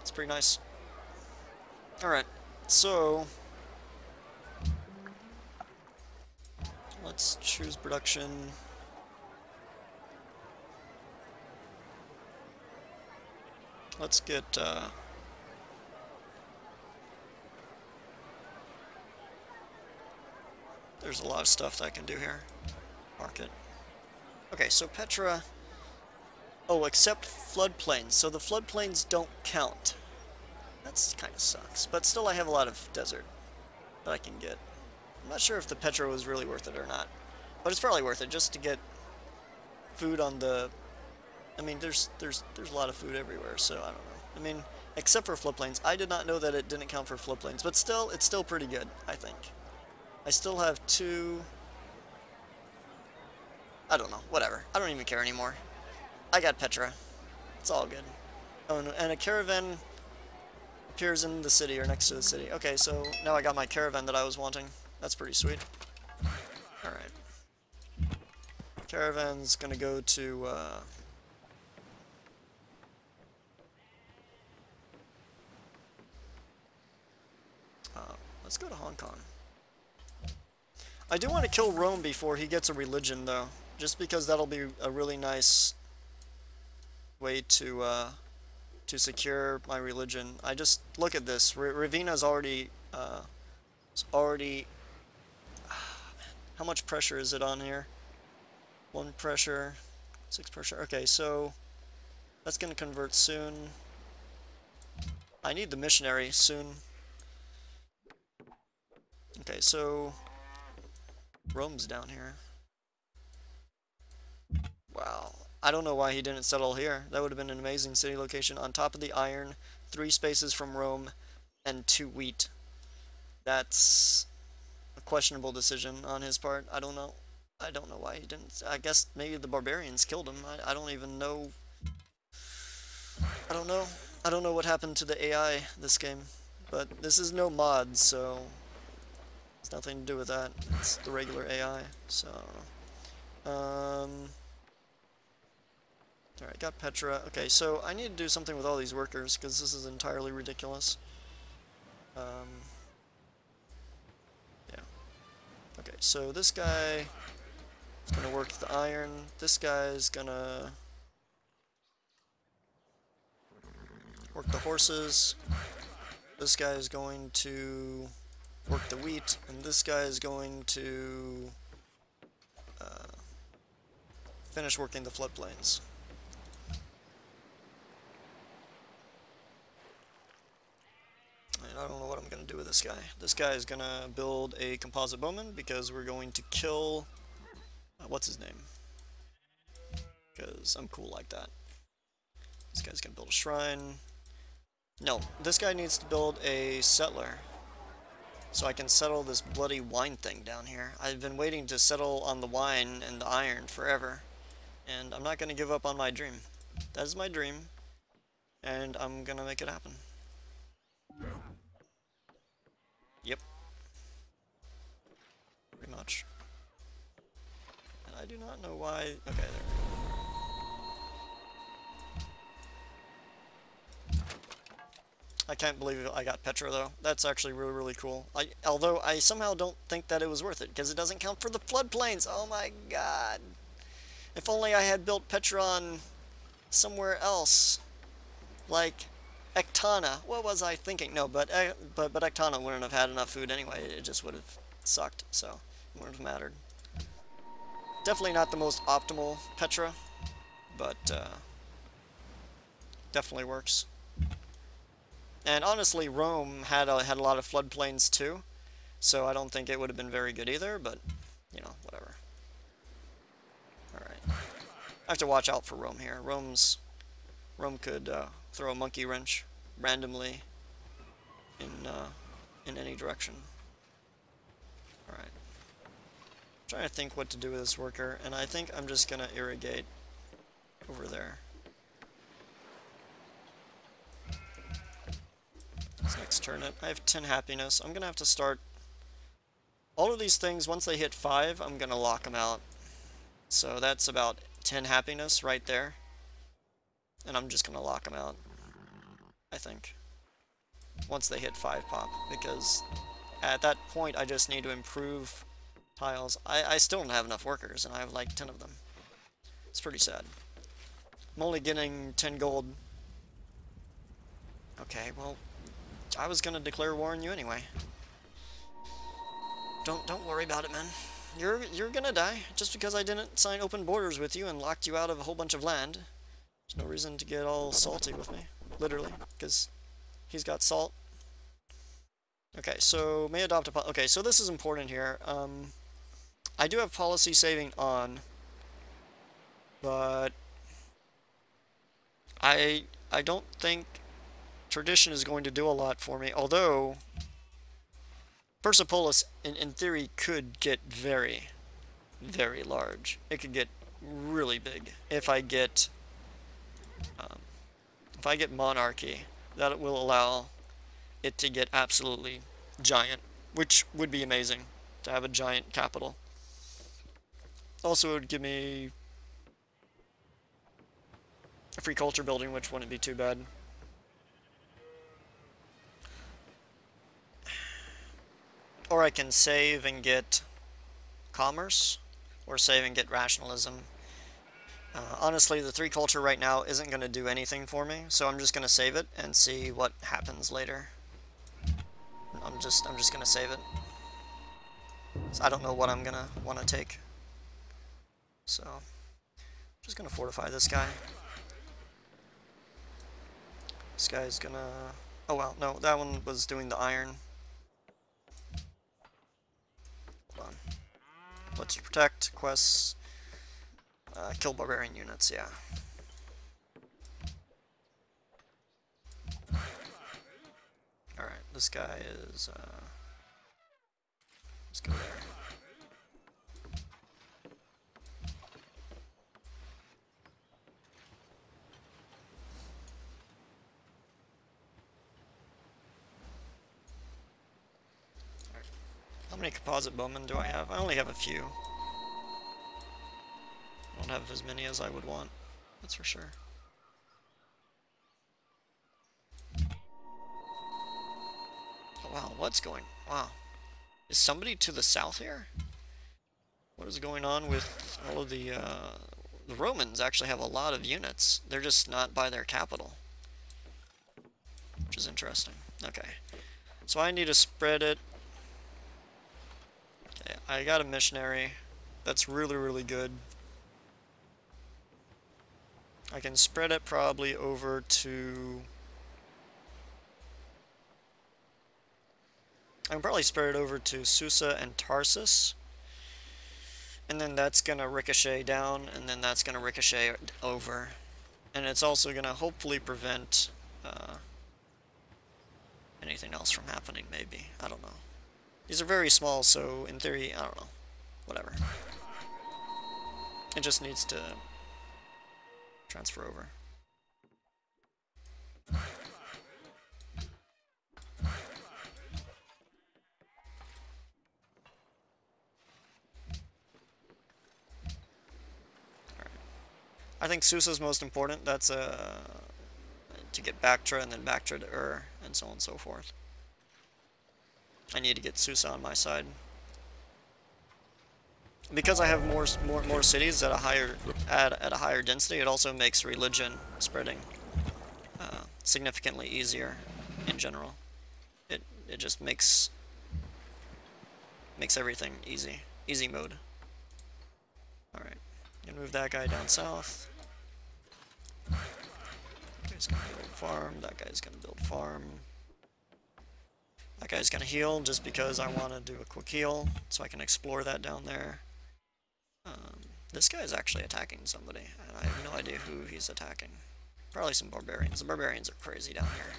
It's pretty nice. Alright, so let's choose production. Let's get there's a lot of stuff that I can do here. Market. Okay, so Petra. Oh, except floodplains. So the floodplains don't count. That's kind of sucks. But still I have a lot of desert that I can get. I'm not sure if the Petra was really worth it or not. But it's probably worth it just to get food on the... I mean, there's a lot of food everywhere, so I don't know. I mean, except for floodplains. I did not know that it didn't count for floodplains. But still, it's still pretty good, I think. I still have 2... I don't know. Whatever. I don't even care anymore. I got Petra. It's all good. Oh, and a caravan appears in the city or next to the city. Okay, so now I got my caravan that I was wanting. That's pretty sweet. Alright. Caravan's gonna go to, let's go to Hong Kong. I do want to kill Rome before he gets a religion, though. Just because that'll be a really nice way to secure my religion. I just, look at this. Ravina's already, how much pressure is it on here? 1 pressure, 6 pressure. Okay, so that's going to convert soon. I need the missionary soon. Okay, so Rome's down here. Wow. I don't know why he didn't settle here. That would have been an amazing city location. On top of the iron, 3 spaces from Rome, and 2 wheat. That's a questionable decision on his part. I don't know. I don't know why he didn't. I guess maybe the barbarians killed him. I don't even know. I don't know. I don't know what happened to the AI this game. But this is no mod, so it's nothing to do with that. It's the regular AI. So, alright, got Petra. Okay, so I need to do something with all these workers, because this is entirely ridiculous. Yeah. Okay, so this guy is going to work the iron. This guy's going to work the horses. This guy is going to work the wheat. And this guy is going to finish working the floodplains. I don't know what I'm going to do with this guy. This guy is going to build a composite bowman because we're going to kill... what's his name? Because I'm cool like that. This guy's going to build a shrine. No, this guy needs to build a settler. So I can settle this bloody wine thing down here. I've been waiting to settle on the wine and the iron forever. And I'm not going to give up on my dream. That is my dream. And I'm going to make it happen. Yep. Pretty much. And I do not know why... Okay, there we go. I can't believe I got Petra, though. That's actually really, really cool. Although I somehow don't think that it was worth it, because it doesn't count for the floodplains. Oh my god. If only I had built Petra on somewhere else. Like Ectana. What was I thinking? No, but Ectana wouldn't have had enough food anyway. It just would have sucked, so it wouldn't have mattered. Definitely not the most optimal Petra, but definitely works. And honestly, Rome had a lot of floodplains too, so I don't think it would have been very good either, but, you know, whatever. Alright. I have to watch out for Rome here. Rome could throw a monkey wrench randomly in any direction. Alright. I'm trying to think what to do with this worker, and I think I'm just gonna irrigate over there. This next turnip. I have 10 happiness. I'm gonna have to start... All of these things, once they hit 5, I'm gonna lock them out. So that's about 10 happiness right there. And I'm just gonna lock them out, I think. Once they hit 5 pop. Because at that point, I just need to improve tiles. I still don't have enough workers, and I have like 10 of them. It's pretty sad. I'm only getting 10 gold. Okay, well... I was gonna declare war on you anyway. Don't worry about it, man. You're gonna die just because I didn't sign open borders with you and locked you out of a whole bunch of land. There's no reason to get all salty with me, literally, because he's got salt. Okay, so may adopt a okay, so this is important here. I do have policy saving on, but I don't think tradition is going to do a lot for me, although Persepolis in theory could get very, very large. It could get really big if I get If I get monarchy, that will allow it to get absolutely giant, which would be amazing to have a giant capital. Also, it would give me a free culture building, which wouldn't be too bad. Or I can save and get commerce, or save and get rationalism. Honestly, the 3 culture right now isn't going to do anything for me, so I'm just going to save it and see what happens later. I'm just going to save it. So I don't know what I'm going to want to take. So, I'm just going to fortify this guy. This guy's going to... Oh well, no, that one was doing the iron. Hold on. Let's protect, quests, kill barbarian units, yeah. Alright, this guy is, let's go there. Alright. How many composite bowmen do I have? I only have a few. I don't have as many as I would want, that's for sure. Oh, wow, what's going... Wow. Is somebody to the south here? What is going on with all of the Romans actually have a lot of units. They're just not by their capital. Which is interesting. Okay. So I need to spread it. Okay, I got a missionary. That's really, really good. I can spread it probably over to... I can probably spread it over to Susa and Tarsus. And then that's going to ricochet down, and then that's going to ricochet over. And it's also going to hopefully prevent anything else from happening, maybe. I don't know. These are very small, so in theory, I don't know. Whatever. It just needs to transfer over. I think Susa's most important. That's to get Bactra and then Bactra to and so on and so forth. I need to get Susa on my side. Because I have more cities at a higher density, it also makes religion spreading significantly easier in general. It just makes everything easy mode. All right. Gonna move that guy down south. That guy's gonna build farm. That guy's gonna build farm. That guy's gonna heal just because I want to do a quick heal, so I can explore that down there. This guy's actually attacking somebody, and I have no idea who he's attacking. Probably some barbarians. The barbarians are crazy down here.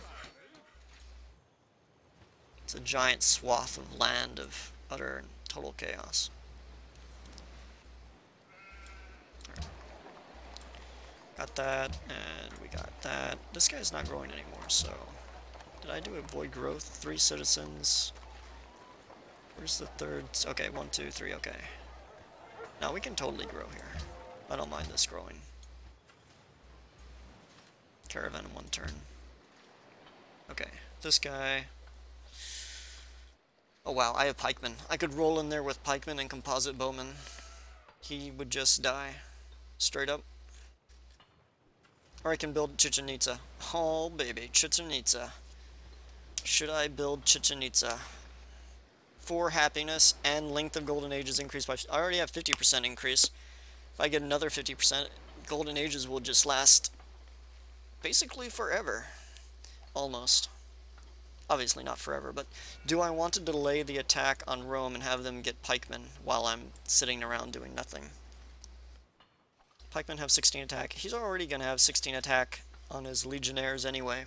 It's a giant swath of land of utter and total chaos. Got that, and we got that. This guy's not growing anymore, so... Did I do avoid growth? 3 citizens. Where's the third? Okay, 1, 2, 3, okay. Now we can totally grow here. I don't mind this growing. Caravan in 1 turn. Okay, this guy... Oh wow, I have pikemen. I could roll in there with pikemen and composite bowmen. He would just die. Straight up. Or I can build Chichen Itza. Oh baby, Chichen Itza. Should I build Chichen Itza? 4 happiness and length of golden ages increased by... I already have 50% increase. If I get another 50%, golden ages will just last basically forever. Almost. Obviously not forever, but do I want to delay the attack on Rome and have them get pikemen while I'm sitting around doing nothing? Pikemen have 16 attack. He's already going to have 16 attack on his legionnaires anyway.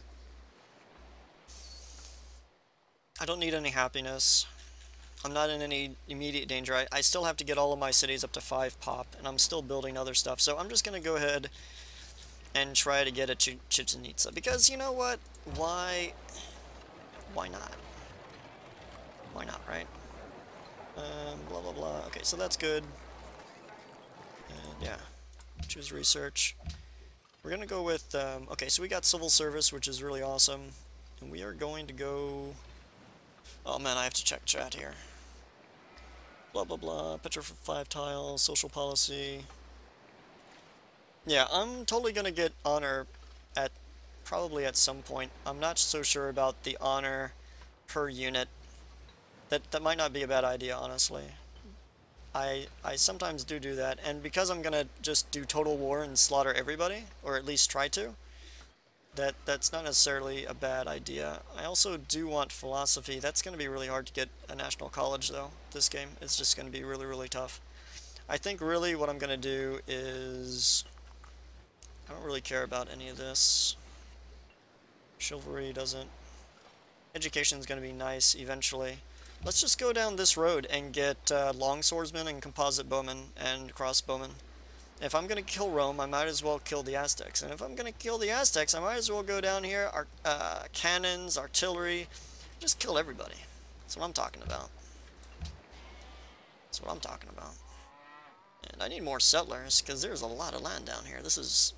I don't need any happiness. I'm not in any immediate danger. I still have to get all of my cities up to 5 pop, and I'm still building other stuff. So I'm just going to go ahead and try to get a Chichen Itza. Because, you know what? Why not? Why not, right? Blah, blah, blah. Okay, so that's good. And, yeah. Choose research. We're gonna go with, okay, so we got civil service, which is really awesome. And we are going to go... Oh, man, I have to check chat here. Blah, blah, blah. Picture for 5 tiles. Social policy. Yeah, I'm totally gonna get honor at probably at some point. I'm not so sure about the honor per unit. That might not be a bad idea, honestly. I sometimes do that, and because I'm gonna just do total war and slaughter everybody, or at least try to, that's not necessarily a bad idea. I also do want philosophy. That's gonna be really hard to get a national college though. This game, it's just gonna be really, really tough. I think really what I'm gonna do is I don't really care about any of this. Chivalry doesn't. Education's gonna be nice eventually. Let's just go down this road and get longswordsmen and composite bowmen and crossbowmen. If I'm gonna kill Rome, I might as well kill the Aztecs. And if I'm gonna kill the Aztecs, I might as well go down here, cannons, artillery, just kill everybody. That's what I'm talking about. That's what I'm talking about. And I need more settlers, because there's a lot of land down here. This is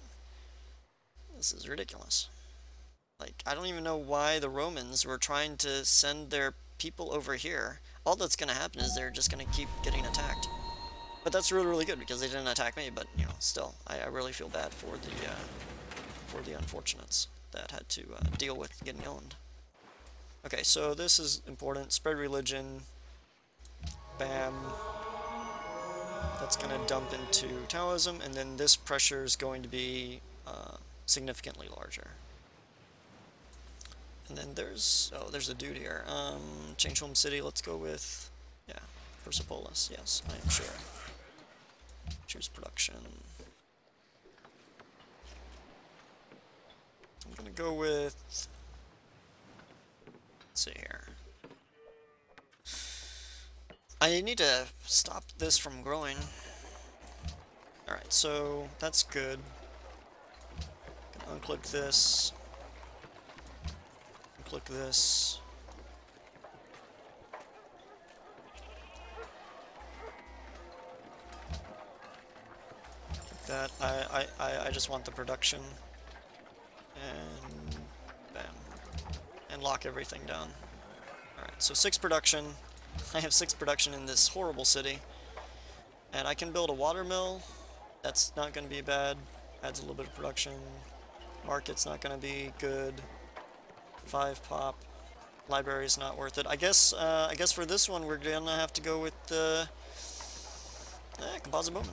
ridiculous. Like, I don't even know why the Romans were trying to send their people over here. All that's going to happen is they're just going to keep getting attacked. But that's really, really good because they didn't attack me, but, you know, still, I really feel bad for the unfortunates that had to deal with getting owned. Okay, so this is important. Spread religion. Bam. That's going to dump into Taoism, and then this pressure is going to be significantly larger. And then there's a dude here. Change home city, let's go with, yeah, Persepolis, yes, I am sure. Choose production. I'm gonna go with, let's see here. I need to stop this from growing. Alright, so that's good. Unclick this. Click this. Like that. I just want the production. And bam. And lock everything down. Alright, so 6 production. I have 6 production in this horrible city. And I can build a water mill. That's not going to be bad. Adds a little bit of production. Market's not going to be good. 5 pop. Library's not worth it. I guess for this one we're gonna have to go with the composite bowman.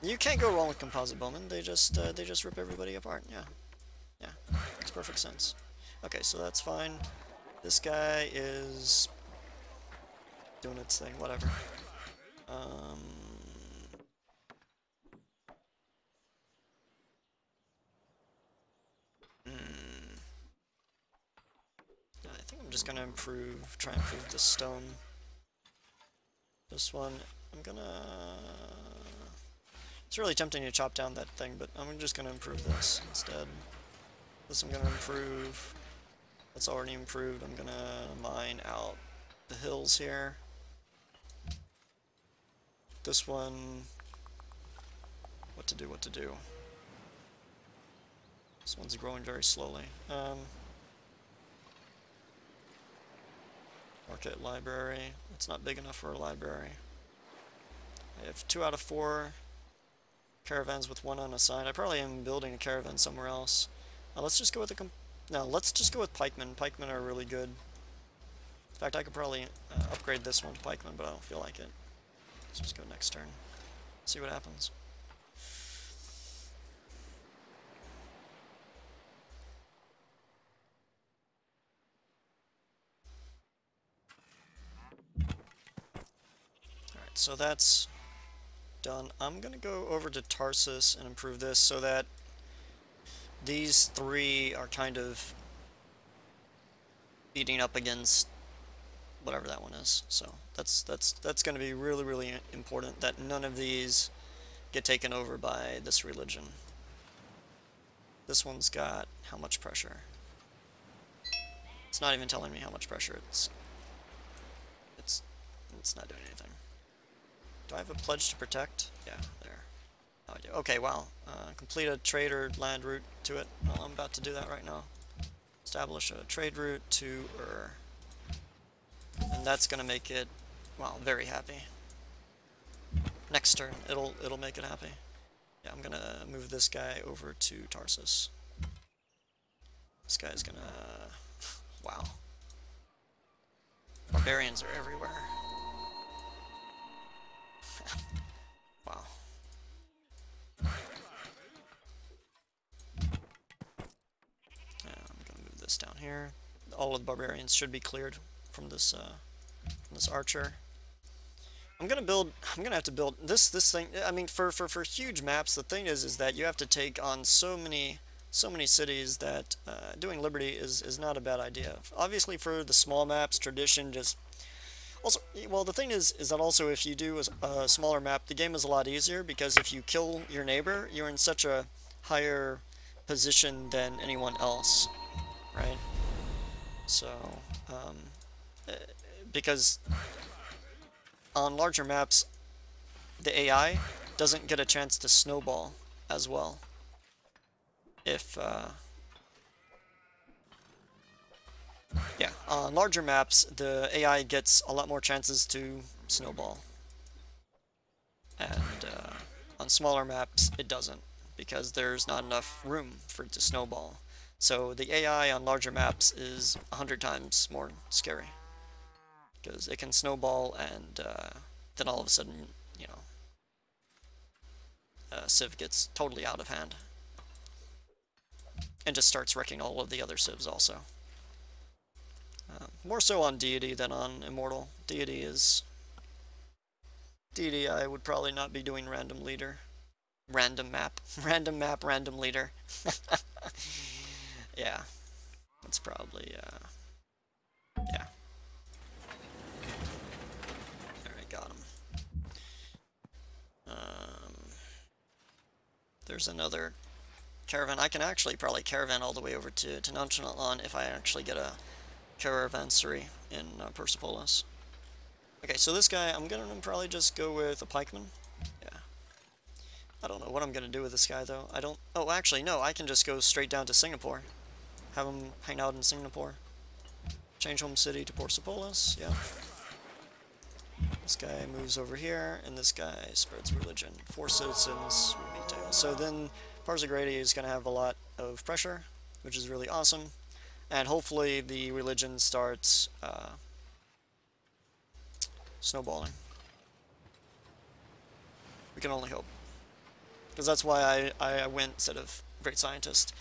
You can't go wrong with composite bowman. They just rip everybody apart. Yeah, yeah, makes perfect sense. Okay, so that's fine. This guy is doing its thing. Whatever. I think I'm just gonna try and improve the stone. This one, it's really tempting to chop down that thing, but I'm just gonna improve this instead. This I'm gonna improve. That's already improved. I'm gonna mine out the hills here. This one, what to do. This one's growing very slowly. Market library. It's not big enough for a library. I have 2 out of 4 caravans with 1 unassigned. I probably am building a caravan somewhere else. Let's just go with let's just go with pikemen. Pikemen are really good. In fact, I could probably upgrade this one to pikemen, but I don't feel like it. Let's just go next turn. See what happens. Alright, so that's done. I'm gonna go over to Tarsus and improve this so that these 3 are kind of beating up against whatever that one is. So that's going to be really, really important that none of these get taken over by this religion. This one's got how much pressure? It's not even telling me how much pressure it's not doing anything. Do I have a pledge to protect? Yeah, there. Oh, I do. Okay, wow. Complete a trade or land route to it. Well, I'm about to do that right now. Establish a trade route to and that's gonna make it, wow, very happy. Next turn, it'll make it happy. Yeah, I'm gonna move this guy over to Tarsus. This guy's gonna, wow. Barbarians are everywhere. Wow. Yeah, I'm gonna move this down here. All of the barbarians should be cleared from this archer. I'm gonna have to build this thing. I mean, for huge maps, the thing is that you have to take on so many cities that doing Liberty is not a bad idea. Obviously, for the small maps, tradition just also. Well, the thing is that also if you do a smaller map, the game is a lot easier because if you kill your neighbor, you're in such a higher position than anyone else, right? So, because on larger maps, the AI doesn't get a chance to snowball as well. If, yeah, on larger maps, the AI gets a lot more chances to snowball. And on smaller maps, it doesn't, because there's not enough room for it to snowball. So the AI on larger maps is 100 times more scary. Because it can snowball and then all of a sudden, you know, Civ gets totally out of hand. And just starts wrecking all of the other Civs also. More so on Deity than on Immortal. Deity, I would probably not be doing random leader. Random map. Random map, random leader. Yeah. That's probably, yeah. Alright, got him. There's another caravan. I can actually probably caravan all the way over to Nonchalantlan if I actually get a caravansary in Persepolis. Okay, so this guy, I'm gonna probably just go with a pikeman. Yeah. I don't know what I'm gonna do with this guy though. I don't. Oh, actually, no. I can just go straight down to Singapore. Have him hang out in Singapore. Change home city to Persepolis. Yeah. This guy moves over here, and this guy spreads religion. 4 citizens will be taken. So then Parsagrady is going to have a lot of pressure, which is really awesome. And hopefully the religion starts snowballing. We can only hope. Because that's why I went instead of Great Scientist.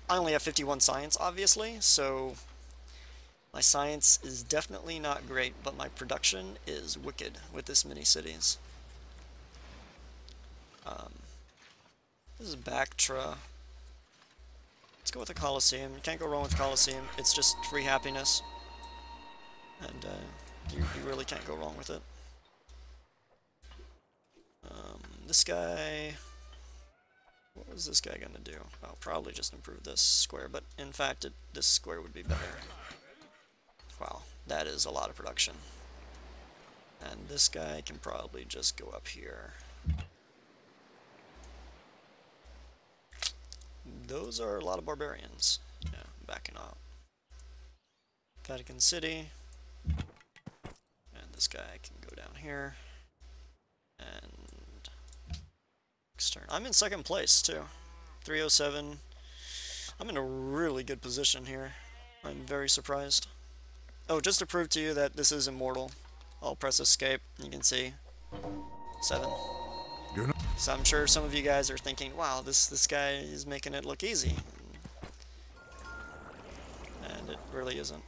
I only have 51 science, obviously, so my science is definitely not great, but my production is wicked with this many cities. This is Bactra. Let's go with the Colosseum. You can't go wrong with the Colosseum. It's just free happiness. And you really can't go wrong with it. This guy... What was this guy gonna do? I'll probably just improve this square, but in fact, this square would be better. Wow, that is a lot of production. And this guy can probably just go up here. Those are a lot of barbarians. Yeah, I'm backing out. Vatican City. And this guy can go down here. And next turn. I'm in second place too. 307. I'm in a really good position here. I'm very surprised. Oh, just to prove to you that this is Immortal, I'll press escape. You can see 7. So I'm sure some of you guys are thinking, wow, this guy is making it look easy. And it really isn't.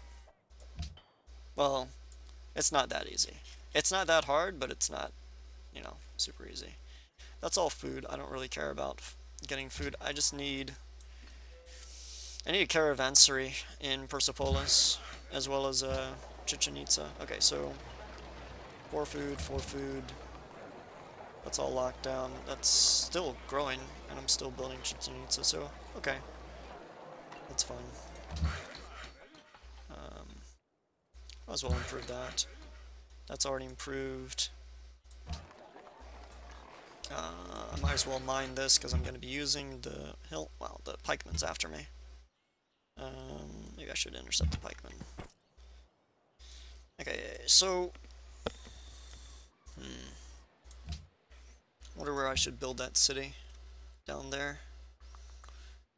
Well, it's not that easy. It's not that hard, but it's not, you know, super easy. That's all food. I don't really care about getting food. I just need... I need a caravansary in Persepolis, as well as Chichen Itza. Okay, so 4 food, 4 food. That's all locked down. That's still growing, and I'm still building Chichen Itza, so Okay. That's fine. Might as well improve that. That's already improved. I might as well mine this because I'm going to be using the hill. Well, the pikeman's after me. Maybe I should intercept the pikeman. Okay, so... wonder where I should build that city. Down there.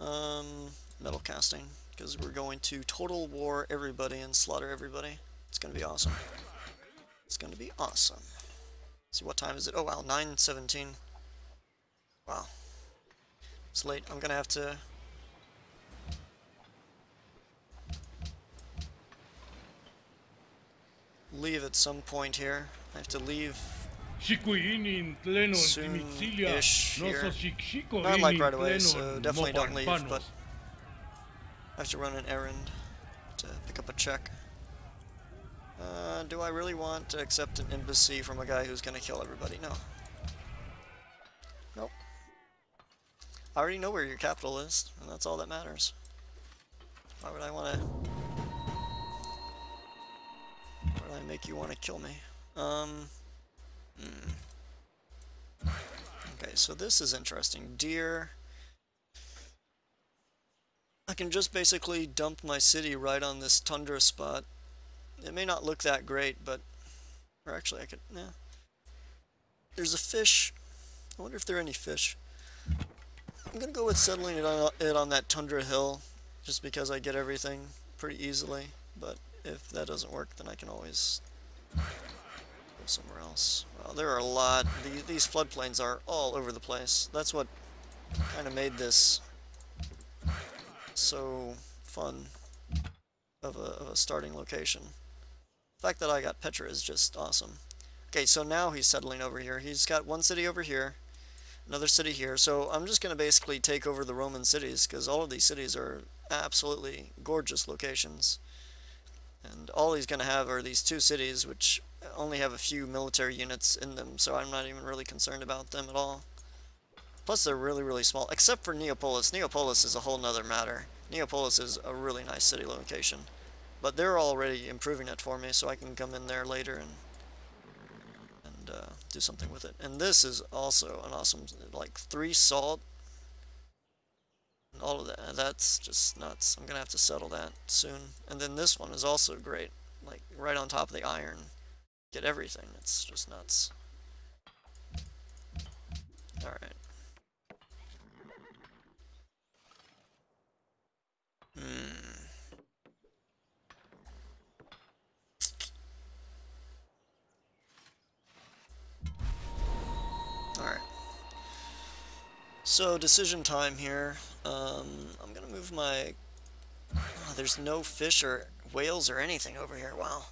Metal casting. Because we're going to total war everybody and slaughter everybody. It's going to be awesome. It's going to be awesome. Let's see, what time is it? Oh wow, 9:17. Wow. It's late. I'm going to have to... leave at some point here. I have to leave soon-ish here. Not like right away, so definitely don't leave, but I have to run an errand to pick up a check. Do I really want to accept an embassy from a guy who's gonna kill everybody? No. Nope. I already know where your capital is, and that's all that matters. Why would I want to... why would I make you want to kill me? Okay, so this is interesting. Deer. I can just basically dump my city right on this tundra spot. It may not look that great, but... or actually I could... yeah. There's a fish. I wonder if there are any fish. I'm gonna go with settling it on that tundra hill, just because I get everything pretty easily. But if that doesn't work, then I can always go somewhere else. Well, there are a lot. These floodplains are all over the place. That's what kind of made this so fun of a starting location. The fact that I got Petra is just awesome. Okay, so now he's settling over here. He's got one city over here, another city here. So I'm just going to basically take over the Roman cities, because all of these cities are absolutely gorgeous locations. And all he's going to have are these two cities, which only have a few military units in them, so I'm not even really concerned about them at all. Plus they're really, really small, except for Neapolis. Neapolis is a whole nother matter. Neapolis is a really nice city location. But they're already improving it for me, so I can come in there later and do something with it. And this is also an awesome, like 3 salt. And all of that, that's just nuts. I'm gonna have to settle that soon. And then this one is also great, like right on top of the iron. Get everything, it's just nuts. Alright. Alright. So, decision time here. I'm gonna move my... oh, there's no fish or whales or anything over here. Wow.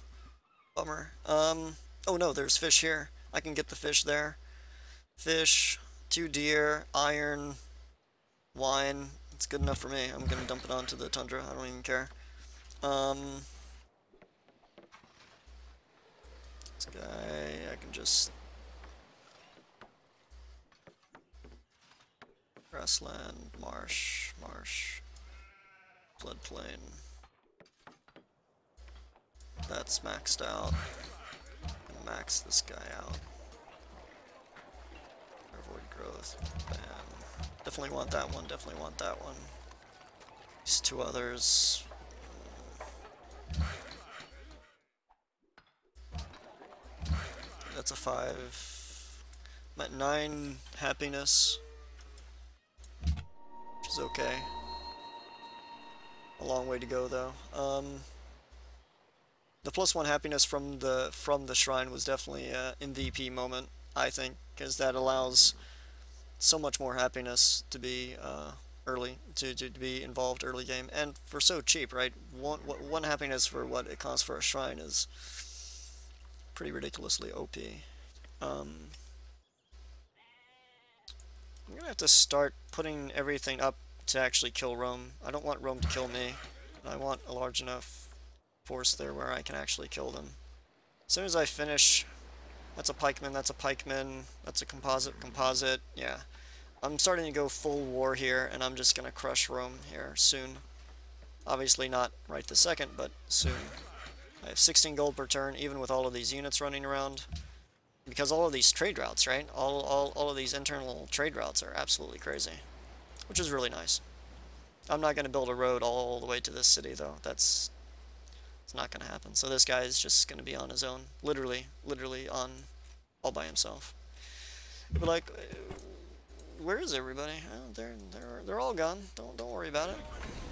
Bummer. Oh no, there's fish here. I can get the fish there. Fish, 2 deer, iron, wine. It's good enough for me. I'm gonna dump it onto the tundra. I don't even care. This guy, I can just... grassland, marsh, floodplain. That's maxed out. And max this guy out. Avoid growth. Bam. Definitely want that one, definitely want that one. These 2 others. That's a 5. I'm at 9 happiness. Which is okay. A long way to go though. The +1 happiness from the shrine was definitely an MVP moment, I think, because that allows so much more happiness to be early, to be involved early game, and for so cheap, right? One happiness for what it costs for a shrine is pretty ridiculously OP. I'm gonna have to start putting everything up to actually kill Rome. I don't want Rome to kill me. I want a large enough force there where I can actually kill them. As soon as I finish, that's a pikeman, that's a pikeman, that's a composite, yeah. I'm starting to go full war here, and I'm just gonna crush Rome here soon. Obviously not right this second, but soon. I have 16 gold per turn, even with all of these units running around. Because all of these trade routes, right? All of these internal trade routes are absolutely crazy. Which is really nice. I'm not going to build a road all the way to this city, though. It's not going to happen. So this guy is just going to be on his own. Literally on all by himself. But like, where is everybody? Oh, they're all gone. Don't worry about it.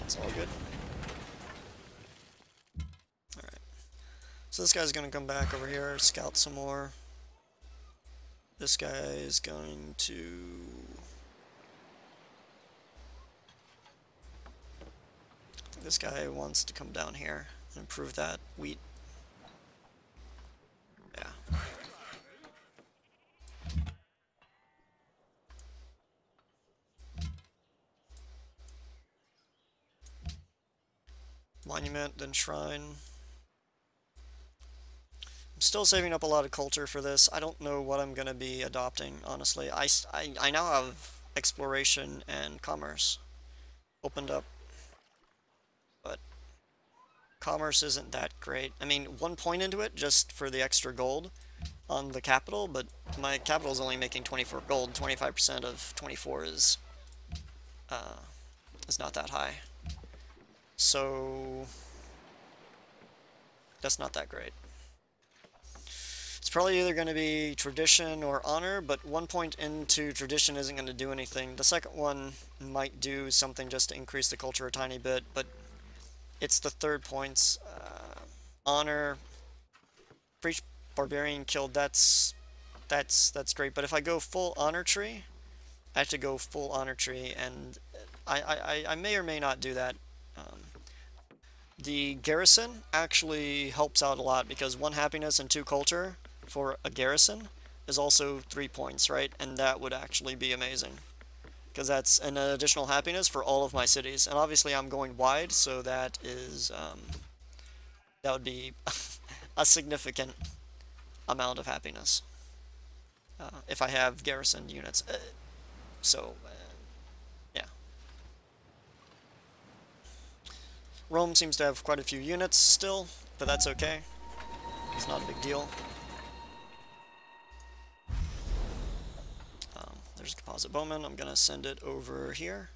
It's all good. All right. So this guy's going to come back over here, scout some more. This guy is going to... This guy wants to come down here and improve that wheat. Yeah. Monument, then shrine. I'm still saving up a lot of culture for this. I don't know what I'm going to be adopting, honestly. I now have exploration and commerce opened up, but commerce isn't that great. I mean, 1 point into it just for the extra gold on the capital, but my capital is only making 24 gold. 25% of 24 is not that high. So that's not that great. It's probably either going to be tradition or honor, but 1 point into tradition isn't going to do anything. The second one might do something just to increase the culture a tiny bit, but it's the third points. Honor, preach barbarian killed. That's great. But if I go full honor tree, I have to go full honor tree, and I may or may not do that. The garrison actually helps out a lot because 1 happiness and 2 culture for a garrison is also 3 points, right? And that would actually be amazing because that's an additional happiness for all of my cities. And obviously I'm going wide, so that is that would be a significant amount of happiness if I have garrison units. Yeah. Rome seems to have quite a few units still, but that's okay. It's not a big deal. There's a composite bowman. I'm going to send it over here.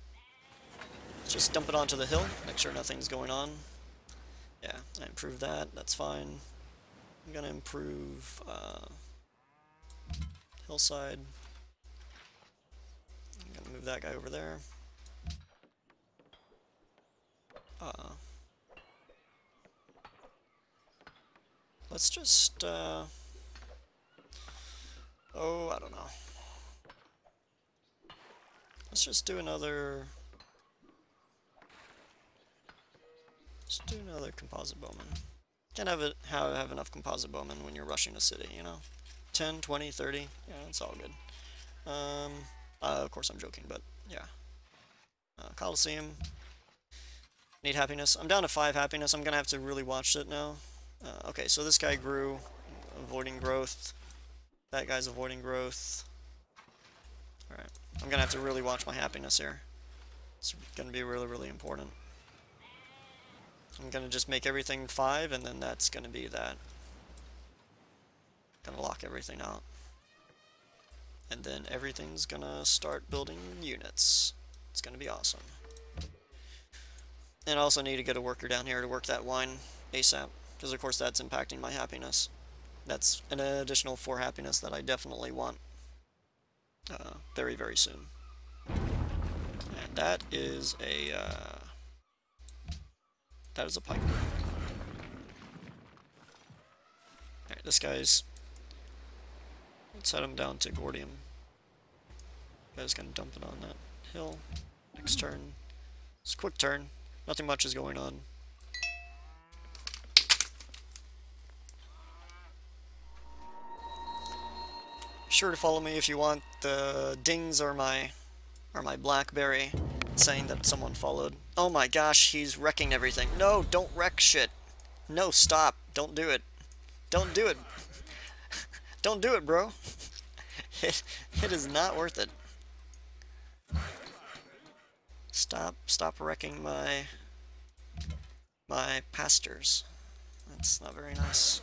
Let's just dump it onto the hill, make sure nothing's going on. Yeah, I improved that. That's fine. I'm going to improve hillside. I'm going to move that guy over there. Let's just, oh, I don't know. Let's just do another, composite bowman. Can't have enough composite bowmen when you're rushing a city, you know? 10, 20, 30, yeah, it's all good. Of course I'm joking, but yeah. Coliseum. Need happiness. I'm down to 5 happiness. I'm gonna have to really watch it now. Okay, so this guy grew, avoiding growth. That guy's avoiding growth. Alright, I'm gonna have to really watch my happiness here. It's gonna be really, really important. I'm gonna just make everything 5, and then that's gonna be that. Gonna lock everything out. And then everything's gonna start building units. It's gonna be awesome. And I also need to get a worker down here to work that wine ASAP, because of course that's impacting my happiness. That's an additional 4 happiness that I definitely want very, very soon. And that is a pipe. Alright, this guy's... Let's set him down to Gordium. Guy's gonna dump it on that hill. Next turn. It's a quick turn. Nothing much is going on. Sure to follow me if you want. The dings are my BlackBerry saying that someone followed. Oh my gosh, he's wrecking everything. No, don't wreck shit. No, stop. Don't do it. Don't do it. Don't do it, bro. It is not worth it. Stop wrecking my pastures. That's not very nice.